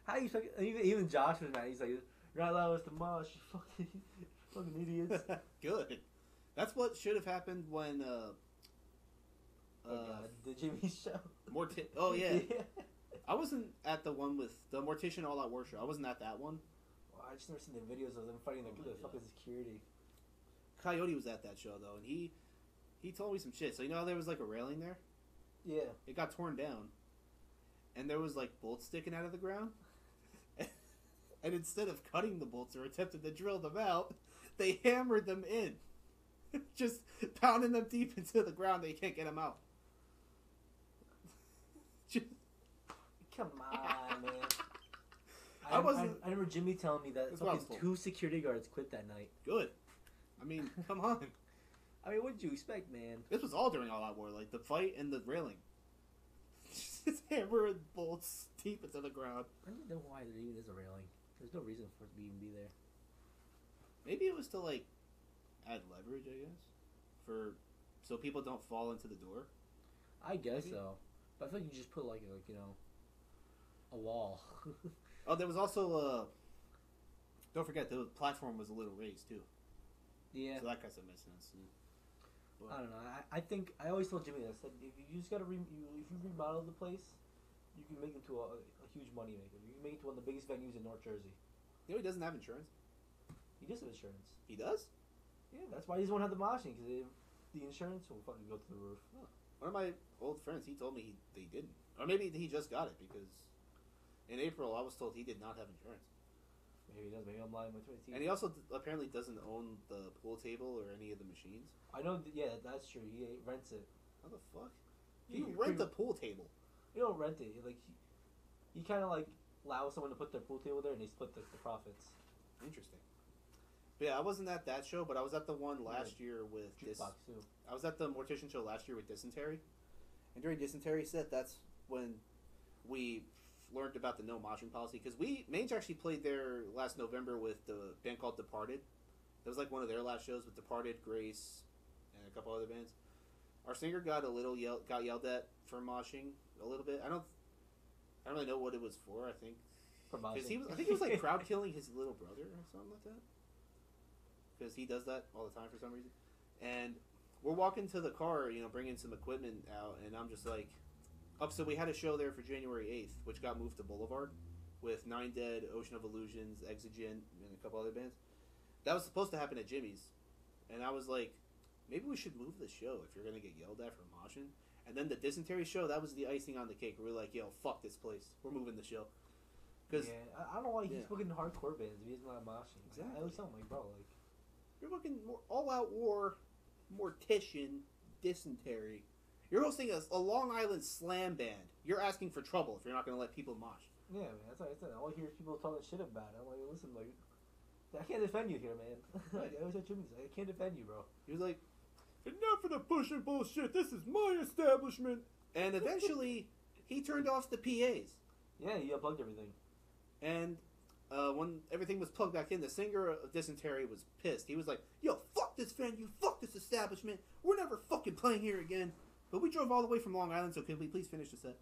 how you fucking even Josh was mad. He's like, you're not allowing us to mosh, you fucking idiots. Good. That's what should have happened when the Jimmy show. Oh yeah. I wasn't at the one with the Mortician All Out War show. I wasn't at that one. Well, I just never seen the videos of them fighting the fucking security. Coyote was at that show though, and he told me some shit. So how there was like a railing there? Yeah. It got torn down, and there was like bolts sticking out of the ground. And instead of cutting the bolts or attempting to drill them out, they hammered them in. Just pounding them deep into the ground. They can't get them out. Come on, man. I remember Jimmy telling me that fucking 2 security guards quit that night. Good. I mean, come on. I mean, what did you expect, man? This was all during All Out War, like the fight and the railing. Just hammering bolts deep into the ground. I don't know why there even is a railing. There's no reason for it to even be there. Maybe it was to like add leverage, I guess, so people don't fall into the door. I guess so, but I feel like you just put like a wall. Oh, there was also don't forget the platform was a little raised too. Yeah. So that kind of makes sense. Yeah. I don't know. I think I always told Jimmy this. I said if you just gotta if you remodel the place, you can make it into a huge money maker. You can make it to one of the biggest venues in North Jersey. He doesn't have insurance. He does have insurance. He does? Yeah, that's why he doesn't want to have the moshing, because the insurance will fucking go through the roof. Huh. One of my old friends, he told me they didn't, or maybe he just got it because In April, I was told he did not have insurance. Maybe he does. Maybe I'm lying with my teeth. And he also apparently doesn't own the pool table or any of the machines. I know. Yeah, that's true. He rents it. How the fuck? You rent a pool table. You don't rent it. Like he kind of like allows someone to put their pool table there, and they split the profits. Interesting. But yeah, I wasn't at that show, but I was at the one last year with Jukebox too. I was at the Mortician show last year with Dysentery, and during Dysentery set, that's when we learned about the no moshing policy, because Mange actually played there last November with the band called Departed. That was like one of their last shows with Departed, Grace, and a couple other bands. Our singer got yelled at for moshing a little bit. I don't really know what it was for. I think for moshing. I think he was like crowd killing his little brother or something like that. Because he does that all the time for some reason. And we're walking to the car, bringing some equipment out, and I'm just like, so we had a show there for January 8th, which got moved to Boulevard, with Nine Dead, Ocean of Illusions, Exigent, and a couple other bands. That was supposed to happen at Jimmy's. And I was like, maybe we should move the show if you're going to get yelled at for moshing. And then the Dysentery show, that was the icing on the cake. We were like, yo, fuck this place. We're moving the show. Cause, I don't know why he's booking hardcore bands if he's not moshing. Exactly. I always tell him, like, bro, like... You're looking more all-out war, Mortician, Dysentery. You're hosting a Long Island slam band. You're asking for trouble if you're not going to let people mosh. Yeah, man, that's what I said. All I hear is people talking shit about it. I'm like, listen, like, I can't defend you here, man. Like, I always at Jimmy's, I can't defend you, bro. He was like, enough of the pushing bullshit. This is my establishment. And eventually, he turned off the PAs. Yeah, he unplugged everything. And when everything was plugged back in, the singer of Dysentery was pissed. He was like, yo, fuck this venue, fuck this establishment. We're never fucking playing here again. But we drove all the way from Long Island, so could we please finish the set?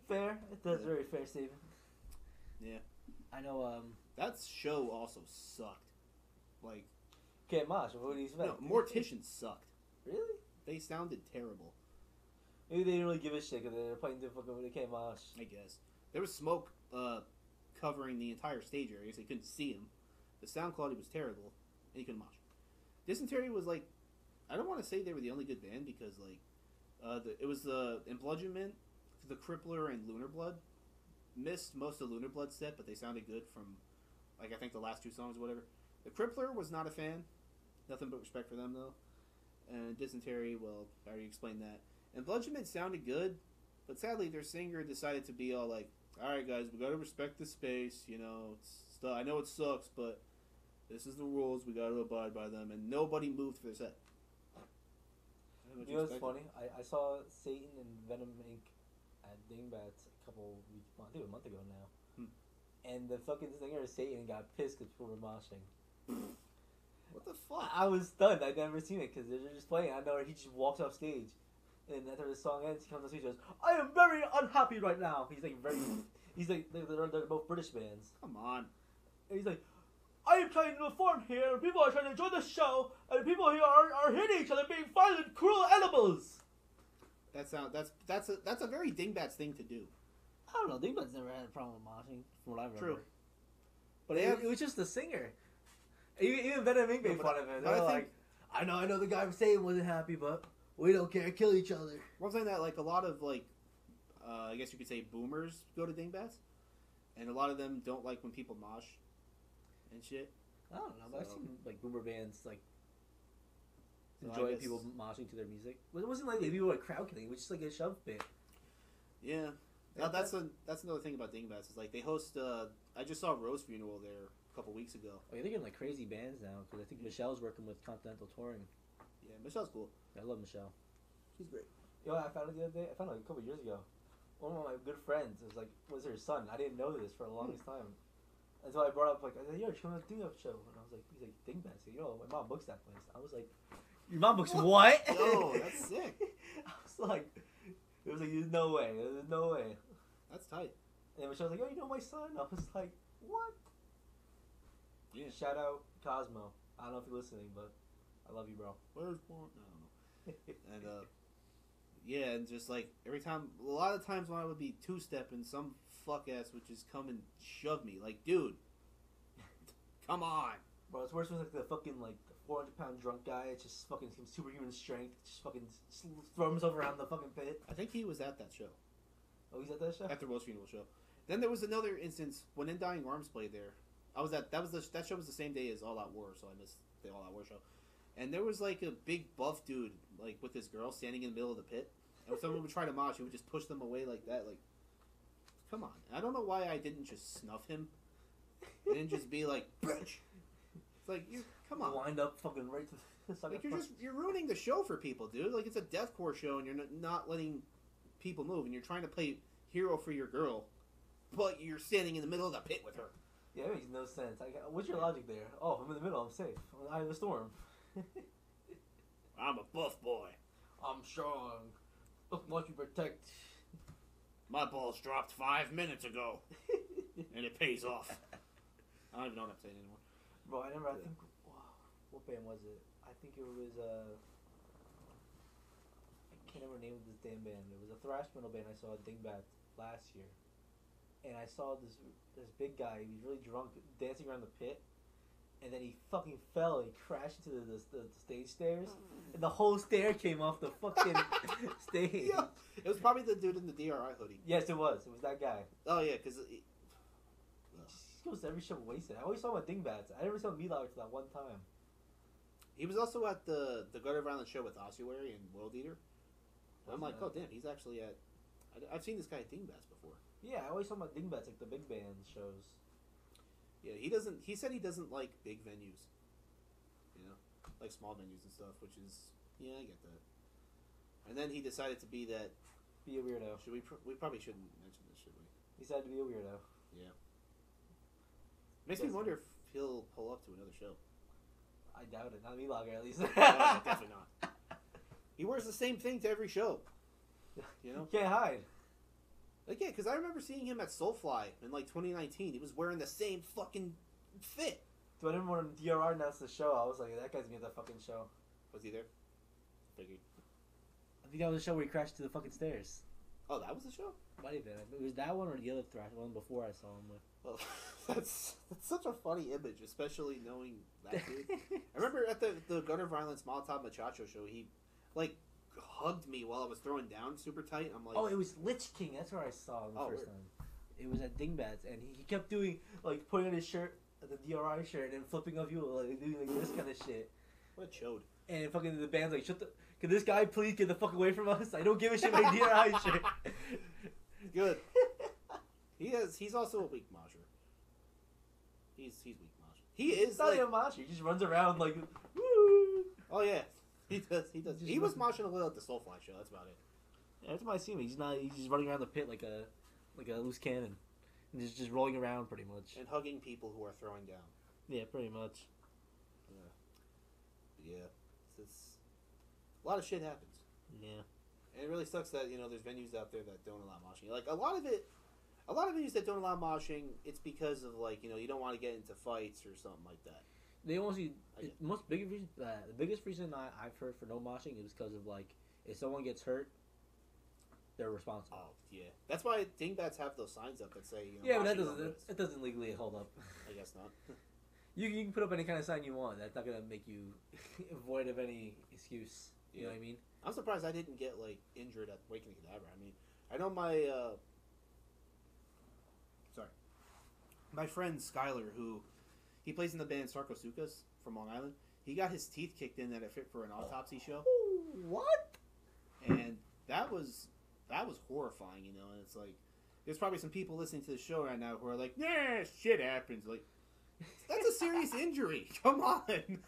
Fair. That's very fair, Steven. Yeah. I know, that show also sucked. Like... Can't mosh, what do you expect? No, Mortician sucked. Really? They sounded terrible. Maybe they didn't really give a shit because they're playing difficult when they can't mosh. I guess. There was smoke covering the entire stage area, so you couldn't see him. The sound quality was terrible, and you couldn't mosh. Dysentery was like... I don't want to say they were the only good band, because like... it was the Embludgement, the Crippler, and Lunar Blood. Missed most of Lunar Blood's set, but they sounded good from, like, I think the last two songs or whatever. The Crippler was not a fan. Nothing but respect for them, though. And Dysentery, well, I already explained that. Embludgement sounded good, but sadly their singer decided to be all like, alright guys, we gotta respect the space, I know it sucks, but this is the rules, we gotta abide by them, and nobody moved for their set. You know what's funny? I saw Satan and Venom Inc. at Dingbats I think a month ago now. And the fucking singer of Satan got pissed because people were moshing. What the fuck? I was stunned. I'd never seen it because they're just playing. I know he just walks off stage. And after the song ends, he comes on stage and goes, I am very unhappy right now. He's like, they're both British bands. Come on. And he's like, I am trying to perform here, and people are trying to enjoy the show, and people here are hitting each other, being violent, cruel animals. That's a very Dingbats thing to do. I don't know. Dingbats never had a problem with moshing, from what I remember. True. But it was just the singer. Even Venom Inc. made fun of it. They're like, I know the guy saying wasn't happy, but we don't care. Kill each other. Well, I'm saying that, like, a lot of, like, I guess you could say boomers go to Dingbats, and a lot of them don't like when people mosh and shit. I don't know, but I've seen, like, boomer bands, like, enjoy people moshing to their music. But it wasn't like people were crowd killing, which is like a shove bit. Yeah. That's another thing about Dingbats. Is like they host. I just saw Rose Funeral there a couple weeks ago. Oh, yeah, they're getting like crazy bands now because I think Michelle's working with Continental Touring. Yeah, Michelle's cool. I love Michelle. She's great. Yo, I found it the other day. I found it like a couple years ago. One of my good friends was her son. I didn't know this for the longest time. And so I brought up I said, yo, she's on a Dingbats show, and I was like, he's like Dingbats. Yo, my mom books that place. I was like, your mom books what? Yo, that's sick. I was like, it was like, there's no way. There's no way. That's tight. And Michelle was like, oh, you know my son? I was like, what? Yeah. Shout out Cosmo. I don't know if you're listening, but I love you, bro. Where's one? I don't know. And, yeah, and just like, every time, a lot of times when I would be two-stepping, some fuck-ass would just come and shove me. Like, dude, come on. Bro, it's worse when like the fucking, like, 400-pound drunk guy. It's just fucking superhuman strength. Just fucking throw himself around the fucking pit. I think he was at that show. Oh, he's at that show? At the Rose Funeral show. Then there was another instance when Undying Arms played there. I was at that show was the same day as All Out War, so I missed the All Out War show. And there was like a big buff dude like with this girl standing in the middle of the pit. And when someone would try to mosh, he would just push them away like that. Like, come on. I don't know why I didn't just snuff him. I didn't just be like, bitch. It's like, you come on. Wind up fucking right to the like you're ruining the show for people, dude. Like, it's a deathcore show and you're not letting people move and you're trying to play hero for your girl, but you're standing in the middle of the pit with her. Yeah, it makes no sense. What's your logic there? Oh, I'm in the middle. I'm safe. I'm in the eye of the storm. I'm a buff boy. I'm strong. Watch you protect. My balls dropped 5 minutes ago, and it pays off. I don't even know what I'm saying anymore. Bro, I think, wow, what band was it? I think it was, I can't remember the name of this damn band. It was a thrash metal band I saw at Dingbat last year. And I saw this big guy, he was really drunk, dancing around the pit. And then he fucking fell and he crashed into the stage stairs. And the whole stair came off the fucking stage. Yeah. It was probably the dude in the DRI hoodie. Yes, it was. It was that guy. Oh, yeah, because... He goes to every show wasted. I always saw him at Dingbats. I never saw Meatloaf for that one time. He was also at the Gutter Violence show with Ossuary and World Eater. And I'm like, oh, damn, he's actually at... I've seen this guy at Dingbats before. Yeah, I always saw him at Dingbats, like the big band shows. Yeah, he said he doesn't like big venues. You know? Like small venues and stuff, which is... Yeah, I get that. And then he decided to be that... Be a weirdo. Should we probably shouldn't mention this, should we? He decided to be a weirdo. Yeah. Makes me wonder if he'll pull up to another show. I doubt it. Not Meatloaf, at least. No, definitely not. He wears the same thing to every show. You know? You can't hide. Like, yeah, because I remember seeing him at Soulfly in, like, 2019. He was wearing the same fucking fit. So I remember when DRR announced the show, I was like, that guy's gonna get that fucking show. Was he there? Figured. I think that was the show where he crashed to the fucking stairs. Oh, that was the show? Might have been. It was that one or the other thrash one before I saw him with. Well, that's such a funny image, especially knowing that dude. I remember at the Gutter Violence Molotov Machacho show, he, like, hugged me while I was throwing down super tight. I'm like, oh, it was Lich King. That's where I saw him the first time. It was at Dingbats, and he kept doing like putting on his shirt, the DRI shirt, and then flipping off you, like doing like this kind of shit. What a chode. And fucking the band's like, can this guy please get the fuck away from us? I don't give a shit my DRI shirt. Good. He's also a weak mosher. He's weak mosher. He is not like even a mosher. He just runs around like, woo. Oh yeah. He does. He was moshing a little at the Soulfly show. That's about it. Yeah, every time I see him, he's just running around the pit like a loose cannon, and just rolling around pretty much. And hugging people who are throwing down. Yeah, pretty much. Yeah. It's a lot of shit happens. Yeah. And it really sucks that there's venues out there that don't allow moshing. Like a lot of venues that don't allow moshing, it's because of like you don't want to get into fights or something like that. They the biggest reason I've heard for no moshing is because of like if someone gets hurt, they're responsible. Oh yeah, that's why Dingbats have those signs up that say yeah, but that doesn't legally hold up. I guess not. You can put up any kind of sign you want. That's not gonna make you void of any excuse. You know what I mean? I'm surprised I didn't get like injured at Waking Cadaver. I mean, I know my friend Skyler, who he plays in the band Sarcosuchas from Long Island. He got his teeth kicked in at a Fit for an Autopsy show. What? And that was horrifying, and it's like there's probably some people listening to the show right now who are like, "Yeah, shit happens." Like, that's a serious injury. Come on.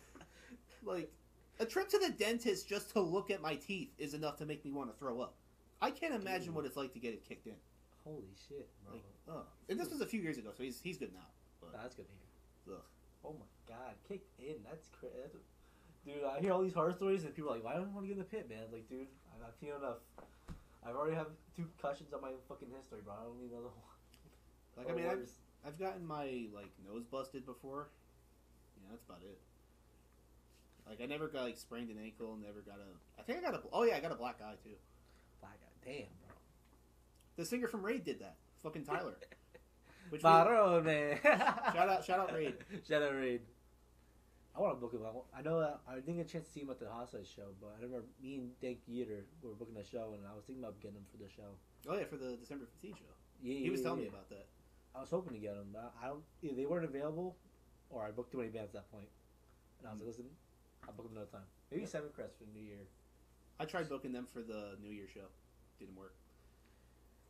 Like, a trip to the dentist just to look at my teeth is enough to make me want to throw up. I can't imagine what it's like to get it kicked in. Holy shit, bro. Like, and this was a few years ago, so he's good now. But, that's good to hear. Ugh. Oh my god, kicked in. That's crazy. Dude, I hear all these horror stories and people are like, why don't I want to get in the pit, man? Like, dude, I've seen enough. I've already have 2 concussions on my fucking history, bro. I don't need another one. Like, I mean, I've gotten my, like, nose busted before. Yeah, that's about it. Like, I never got, like, sprained an ankle, I got a black eye, too. Black eye, damn, bro. The singer from Raid did that. Fucking Tyler. Man. Shout out Raid. Shout out Raid. I want to book him. I know I didn't get a chance to see him at the Hostile show, but I remember me and Dank Yeater were booking the show, and I was thinking about getting him for the show. Oh yeah, for the December 15th show. Yeah, He was telling me about that. I was hoping to get him, but I don't. Either they weren't available, or I booked too many bands at that point. And I was like, listen, I'll book him another time. Maybe Seven Crest for the New Year. I tried booking them for the New Year show. Didn't work.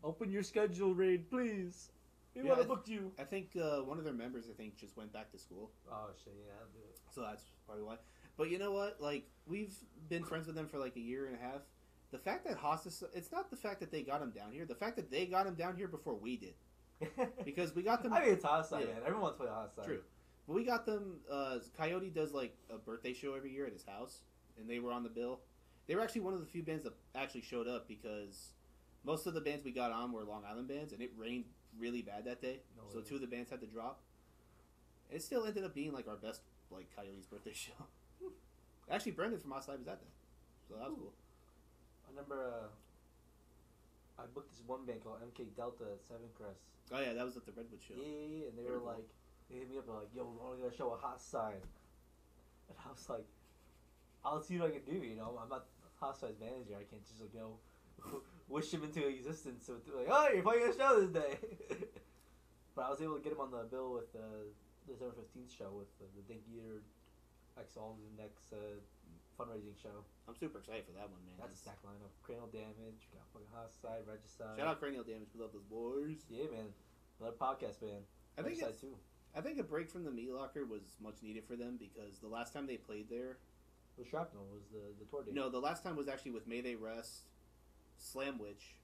Open your schedule, Raid, please. We want to book you. I think one of their members, just went back to school. Oh shit, yeah, I'll do it. So that's probably why. But you know what? Like, we've been friends with them for like a year and a half. The fact that Hostas, it's not the fact that they got him down here. The fact that they got him down here before we did. Because we got them. I mean, it's Hostile, man. Everyone wants to play Hostile. True. But we got them. Coyote does like a birthday show every year at his house, and they were on the bill. They were actually one of the few bands that actually showed up because most of the bands we got on were Long Island bands, and it rained really bad that day. So two of the bands had to drop. It still ended up being like our best like Coyote's birthday show. Actually, Brendan from Hostile was at that, so that was cool. I remember I booked this one band called MK Delta at Seven Crest. Oh yeah, that was at the Redwood show. Yeah, and they were like, they hit me up like, "Yo, we're only gonna show a Hostile," and I was like, "I'll see what I can do." You know, I'm not Hostile's manager. I can't just like wish him into existence. So like, oh, you're playing a show this day. But I was able to get him on the bill with the December 15th show with the Dink Eater X Alls and X fundraising show. I'm super excited for that one, man. That's a stack lineup. Cranial Damage, we got fucking Hostile, Regicide. Shout out Cranial Damage, we love those boys. Yeah, man. Another podcast band. I think too. I think a break from the Meat Locker was much needed for them because the last time they played there, The Shrapnel was the tour date. No, the last time was actually with May They Rest, Slam Witch,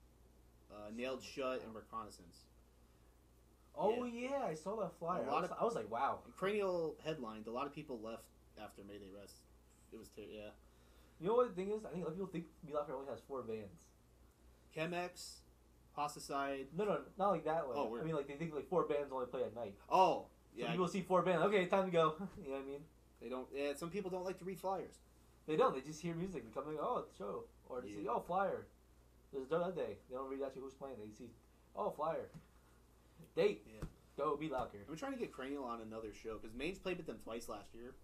Nailed Shut, and Reconnaissance. Oh yeah, I saw that flyer. I was like, wow. Cranial headlined. A lot of people left after May They Rest. It was yeah. You know what the thing is? I think a lot of people think Meat Locker only has 4 bands. Chemex, Hosticide. No, not like that way. Oh, I mean, like they think like 4 bands only play at night. Oh, So yeah. people see 4 bands. Okay, time to go. You know what I mean? They don't. Yeah, some people don't like to read flyers. They don't. They just hear music. They come and go, oh, it's a show. Or they see, oh, flyer. There's that day. They don't read actually who's playing. They see, oh, flyer. Date. Yeah. Go Meat Locker. I'm trying to get Cranial on another show because Maine's played with them twice last year.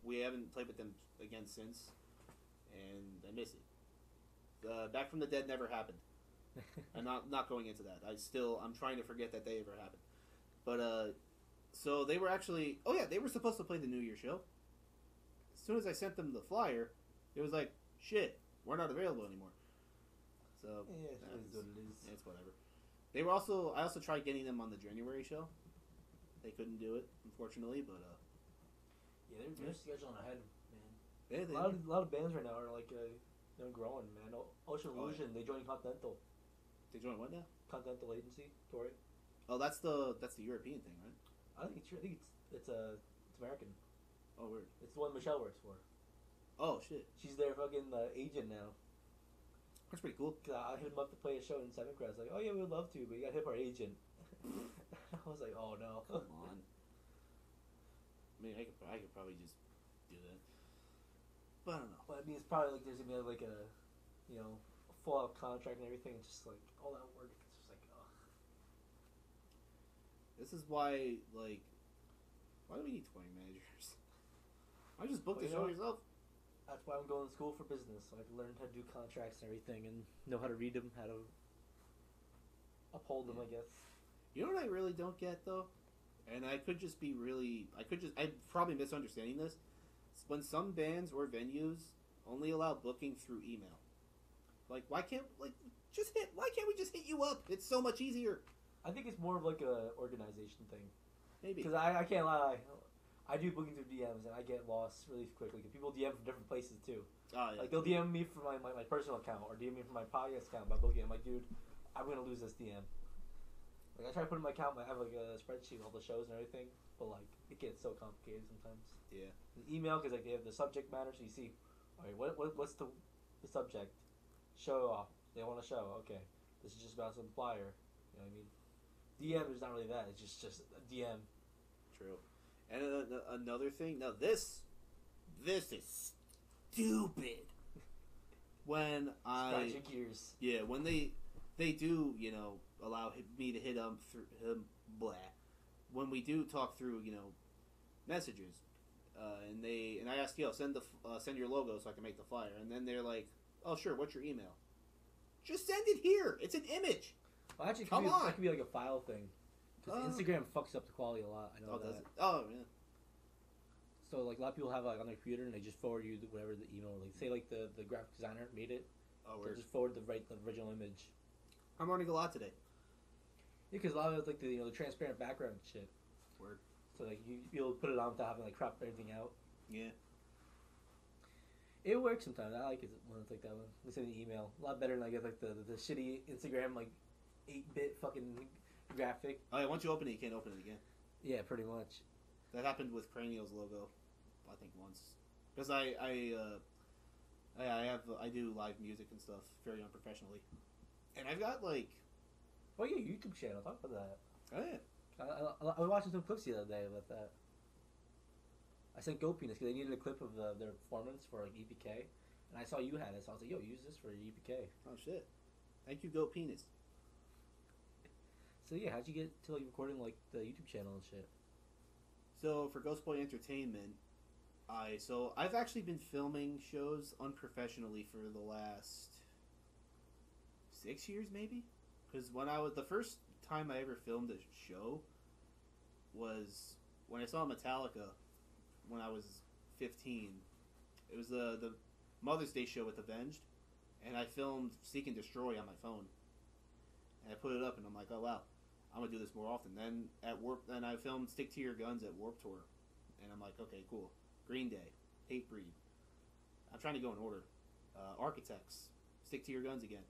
We haven't played with them again since, and I miss it. Back from the Dead never happened. I'm not going into that. I'm trying to forget that they ever happened. But so they were actually. Oh yeah, they were supposed to play the New Year show. As soon as I sent them the flyer, it was like, shit, we're not available anymore. So Yeah, it's what it is. it's whatever. They were also. I also tried getting them on the January show. They couldn't do it, unfortunately. But yeah, they're scheduling ahead, man. they A lot of bands right now are like they're growing, man. Ocean Illusion, they joined Continental. They joined what now? Continental Agency touring. Oh, that's the European thing, right? I think it's American. Oh, weird. It's the one Michelle works for. Oh shit, She's their fucking agent now. that's pretty cool. Cause I hit him up to play a show in Seven Crest. Like, oh yeah, we would love to, but you got to hit our agent. I was like, oh no. Come on. I mean, I could probably just do that, but I don't know. But I mean, it's probably like there's gonna be like a, a full-out contract and everything. It's just like all that work. It's just like, ugh. This is why, like, why do we need touring managers? Why just book the show yourself? That's why I'm going to school for business, so I can learn how to do contracts and everything, and know how to read them, how to uphold them. I guess. You know what I really don't get though, and I'm probably misunderstanding this. It's when some bands or venues only allow booking through email. Like, why can't we just hit you up? It's so much easier. I think it's more of like a organization thing. Maybe. Because I can't lie, I do booking through DMs and I get lost really quickly. Cause people DM from different places too. Oh, yeah. Like they'll DM me from my personal account or DM me from my podcast account by booking. I'm like, dude, I'm gonna lose this DM. Like I try to put in my account, I have like a spreadsheet with all the shows and everything, but like it gets so complicated sometimes. Yeah. The email, because like they have the subject matter, so you see, okay, what's the subject? Show off. They want a show. Okay, this is just about some flyer. You know what I mean? DM is not really that. It's just a DM. True. And another thing. Now this is stupid. When Scratch your gears. Yeah, when they do, allow me to hit through blah. When we do talk through, messages, and I asked, send your logo so I can make the flyer. And then they're like, oh sure, what's your email? Just send it here. It's an image. Well, actually, Come on. That could be like a file thing. Because Instagram fucks up the quality a lot. I know that. Does it? Oh yeah. So like a lot of people have like on their computer and they just forward you whatever the email. Like say like the graphic designer made it. Oh, they'll just forward the original image. I'm learning a lot today. Yeah, because a lot of it's like the the transparent background shit. Word. So like you'll put it on without having like crop everything out. Yeah. It works sometimes. I like it when it's like that one. Let's say the email. A lot better than like the shitty Instagram like 8-bit fucking graphic. Oh yeah, once you open it, you can't open it again. Yeah, pretty much. That happened with Cranial's logo, I think once. Because I do live music and stuff very unprofessionally, and I've got like. Oh yeah, YouTube channel. Talk about that. Oh yeah. I was watching some clips the other day about that. I sent Go Penis because they needed a clip of their performance for like EPK, and I saw you had it, so I was like, "Yo, use this for EPK." Oh shit! Thank you, Go Penis. So yeah, how'd you get to like recording like the YouTube channel and shit? So for Ghost Boy Entertainment, I've actually been filming shows unprofessionally for the last 6 years, maybe. Because the first time I ever filmed a show was when I saw Metallica when I was 15. It was the Mother's Day show with Avenged, and I filmed Seek and Destroy on my phone, and I put it up, and I'm like, oh wow, I'm gonna do this more often. Then then I filmed Stick to Your Guns at Warped Tour, and I'm like, okay, cool. Green Day, Hatebreed. I'm trying to go in order. Architects, Stick to Your Guns again.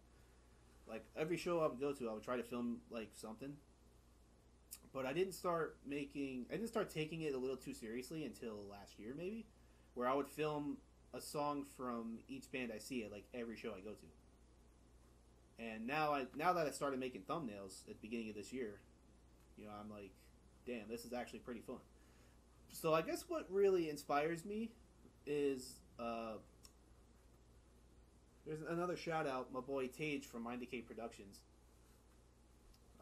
Like every show I would go to, I would try to film like something. But I didn't start taking it a little too seriously until last year, maybe, where I would film a song from each band I see at like every show I go to. And now that I started making thumbnails at the beginning of this year, I'm like, damn, this is actually pretty fun. So I guess what really inspires me is there's another shout out, my boy Tage from Mind Decay Productions.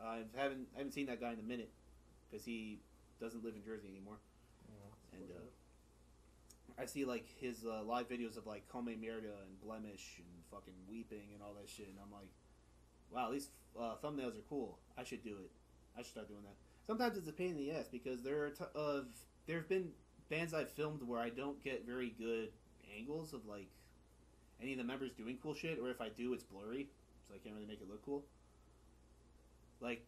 I haven't seen that guy in a minute because he doesn't live in Jersey anymore. Yeah, and I see like his live videos of like Come Mierda and Blemish and fucking Weeping and all that shit, and I'm like, wow, these thumbnails are cool. I should do it. I should start doing that. Sometimes it's a pain in the ass because there have been bands I've filmed where I don't get very good angles of like any of the members doing cool shit, or if I do, it's blurry, so I can't really make it look cool. Like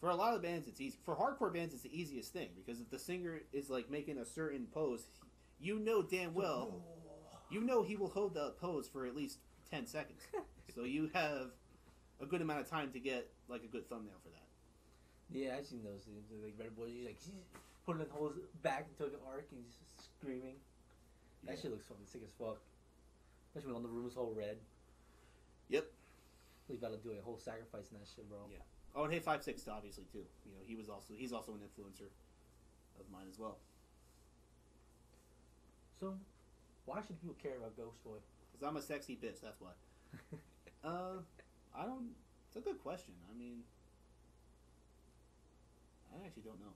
for a lot of bands, it's easy. For hardcore bands, it's the easiest thing because if the singer is like making a certain pose, damn well, he will hold the pose for at least 10 seconds. So you have a good amount of time to get like a good thumbnail for that. Yeah, I've seen those things. Like Red Boys, he's putting the whole back into an arc and he's just screaming. That shit looks fucking sick as fuck. Especially when the room's all red. Yep. He's about to do a whole sacrifice in that shit, bro. Yeah. Oh, and Hey 5-6 obviously too. He's also an influencer of mine as well. So, why should people care about Ghost Boy? Because I'm a sexy bitch. That's why. I don't. It's a good question. I mean, I actually don't know.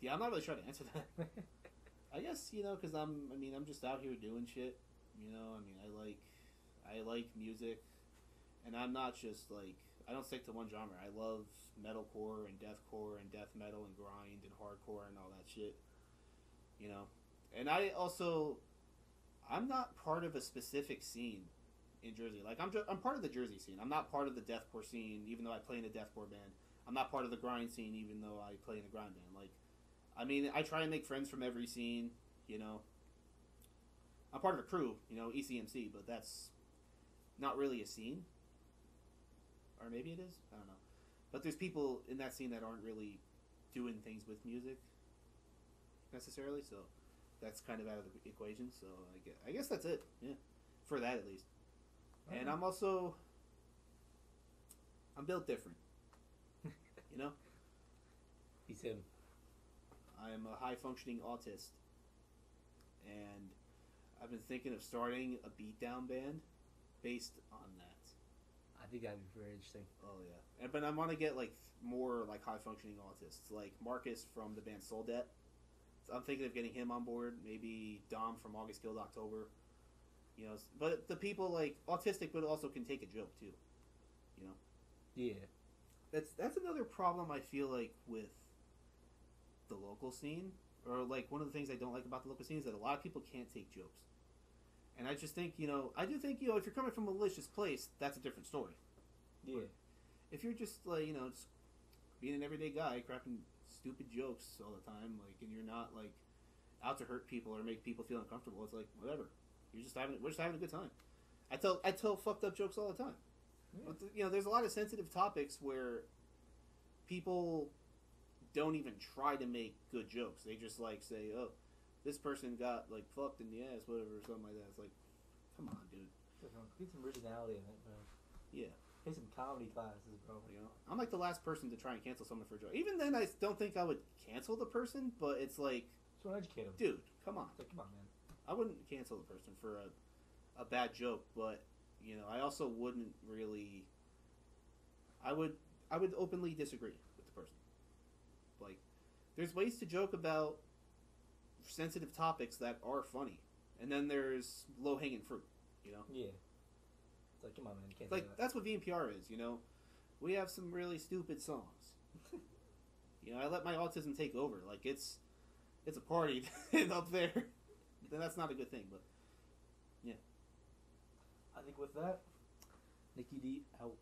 Yeah, I'm not really trying to answer that. I guess because I'm just out here doing shit. I like music, and I'm not just like I don't stick to one genre. I love metalcore and deathcore and death metal and grind and hardcore and all that shit. And I'm not part of a specific scene in Jersey. Like I'm part of the Jersey scene. I'm not part of the deathcore scene, even though I play in a deathcore band. I'm not part of the grind scene, even though I play in a grind band. Like, I try and make friends from every scene. I'm part of a crew, ECMC, but that's not really a scene. Or maybe it is. I don't know. But there's people in that scene that aren't really doing things with music necessarily, so that's kind of out of the equation. So I guess that's it. Yeah, for that at least. Okay. And I'm built different. He's him. I'm a high-functioning autist, and I've been thinking of starting a beatdown band based on that. I think that'd be very interesting. Oh yeah, but I want to get like more like high-functioning autists, like Marcus from the band Soul Debt. I'm thinking of getting him on board. Maybe Dom from August Guild October. You know, but the people like autistic, but also can take a joke too. You know. Yeah. That's another problem I feel like with the local scene, or like one of the things I don't like about the local scene is that a lot of people can't take jokes. And I just think, I do think, if you're coming from a malicious place, that's a different story. Yeah. But if you're just like, just being an everyday guy, cracking stupid jokes all the time, like, and you're not like out to hurt people or make people feel uncomfortable, it's like whatever. We're just having a good time. I tell fucked up jokes all the time. Yeah. But there's a lot of sensitive topics where people don't even try to make good jokes. They just like say, "Oh, this person got like fucked in the ass," whatever, or something like that. It's like, come on, dude. Get some originality in it, man. Yeah. Take some comedy classes, bro. I'm like the last person to try and cancel someone for a joke. Even then, I don't think I would cancel the person, but it's like, just want to educate them. Dude, come on. It's like, come on, man. I wouldn't cancel the person for a bad joke, but I also wouldn't really. I would openly disagree with the person. Like, there's ways to joke about sensitive topics that are funny, and then there's low hanging fruit. Yeah. It's like, come on, man, you can't. Like do that. that's what VNPR is. We have some really stupid songs. I let my autism take over. Like it's a party up there. Then that's not a good thing, but yeah. I think with that, NickyD out.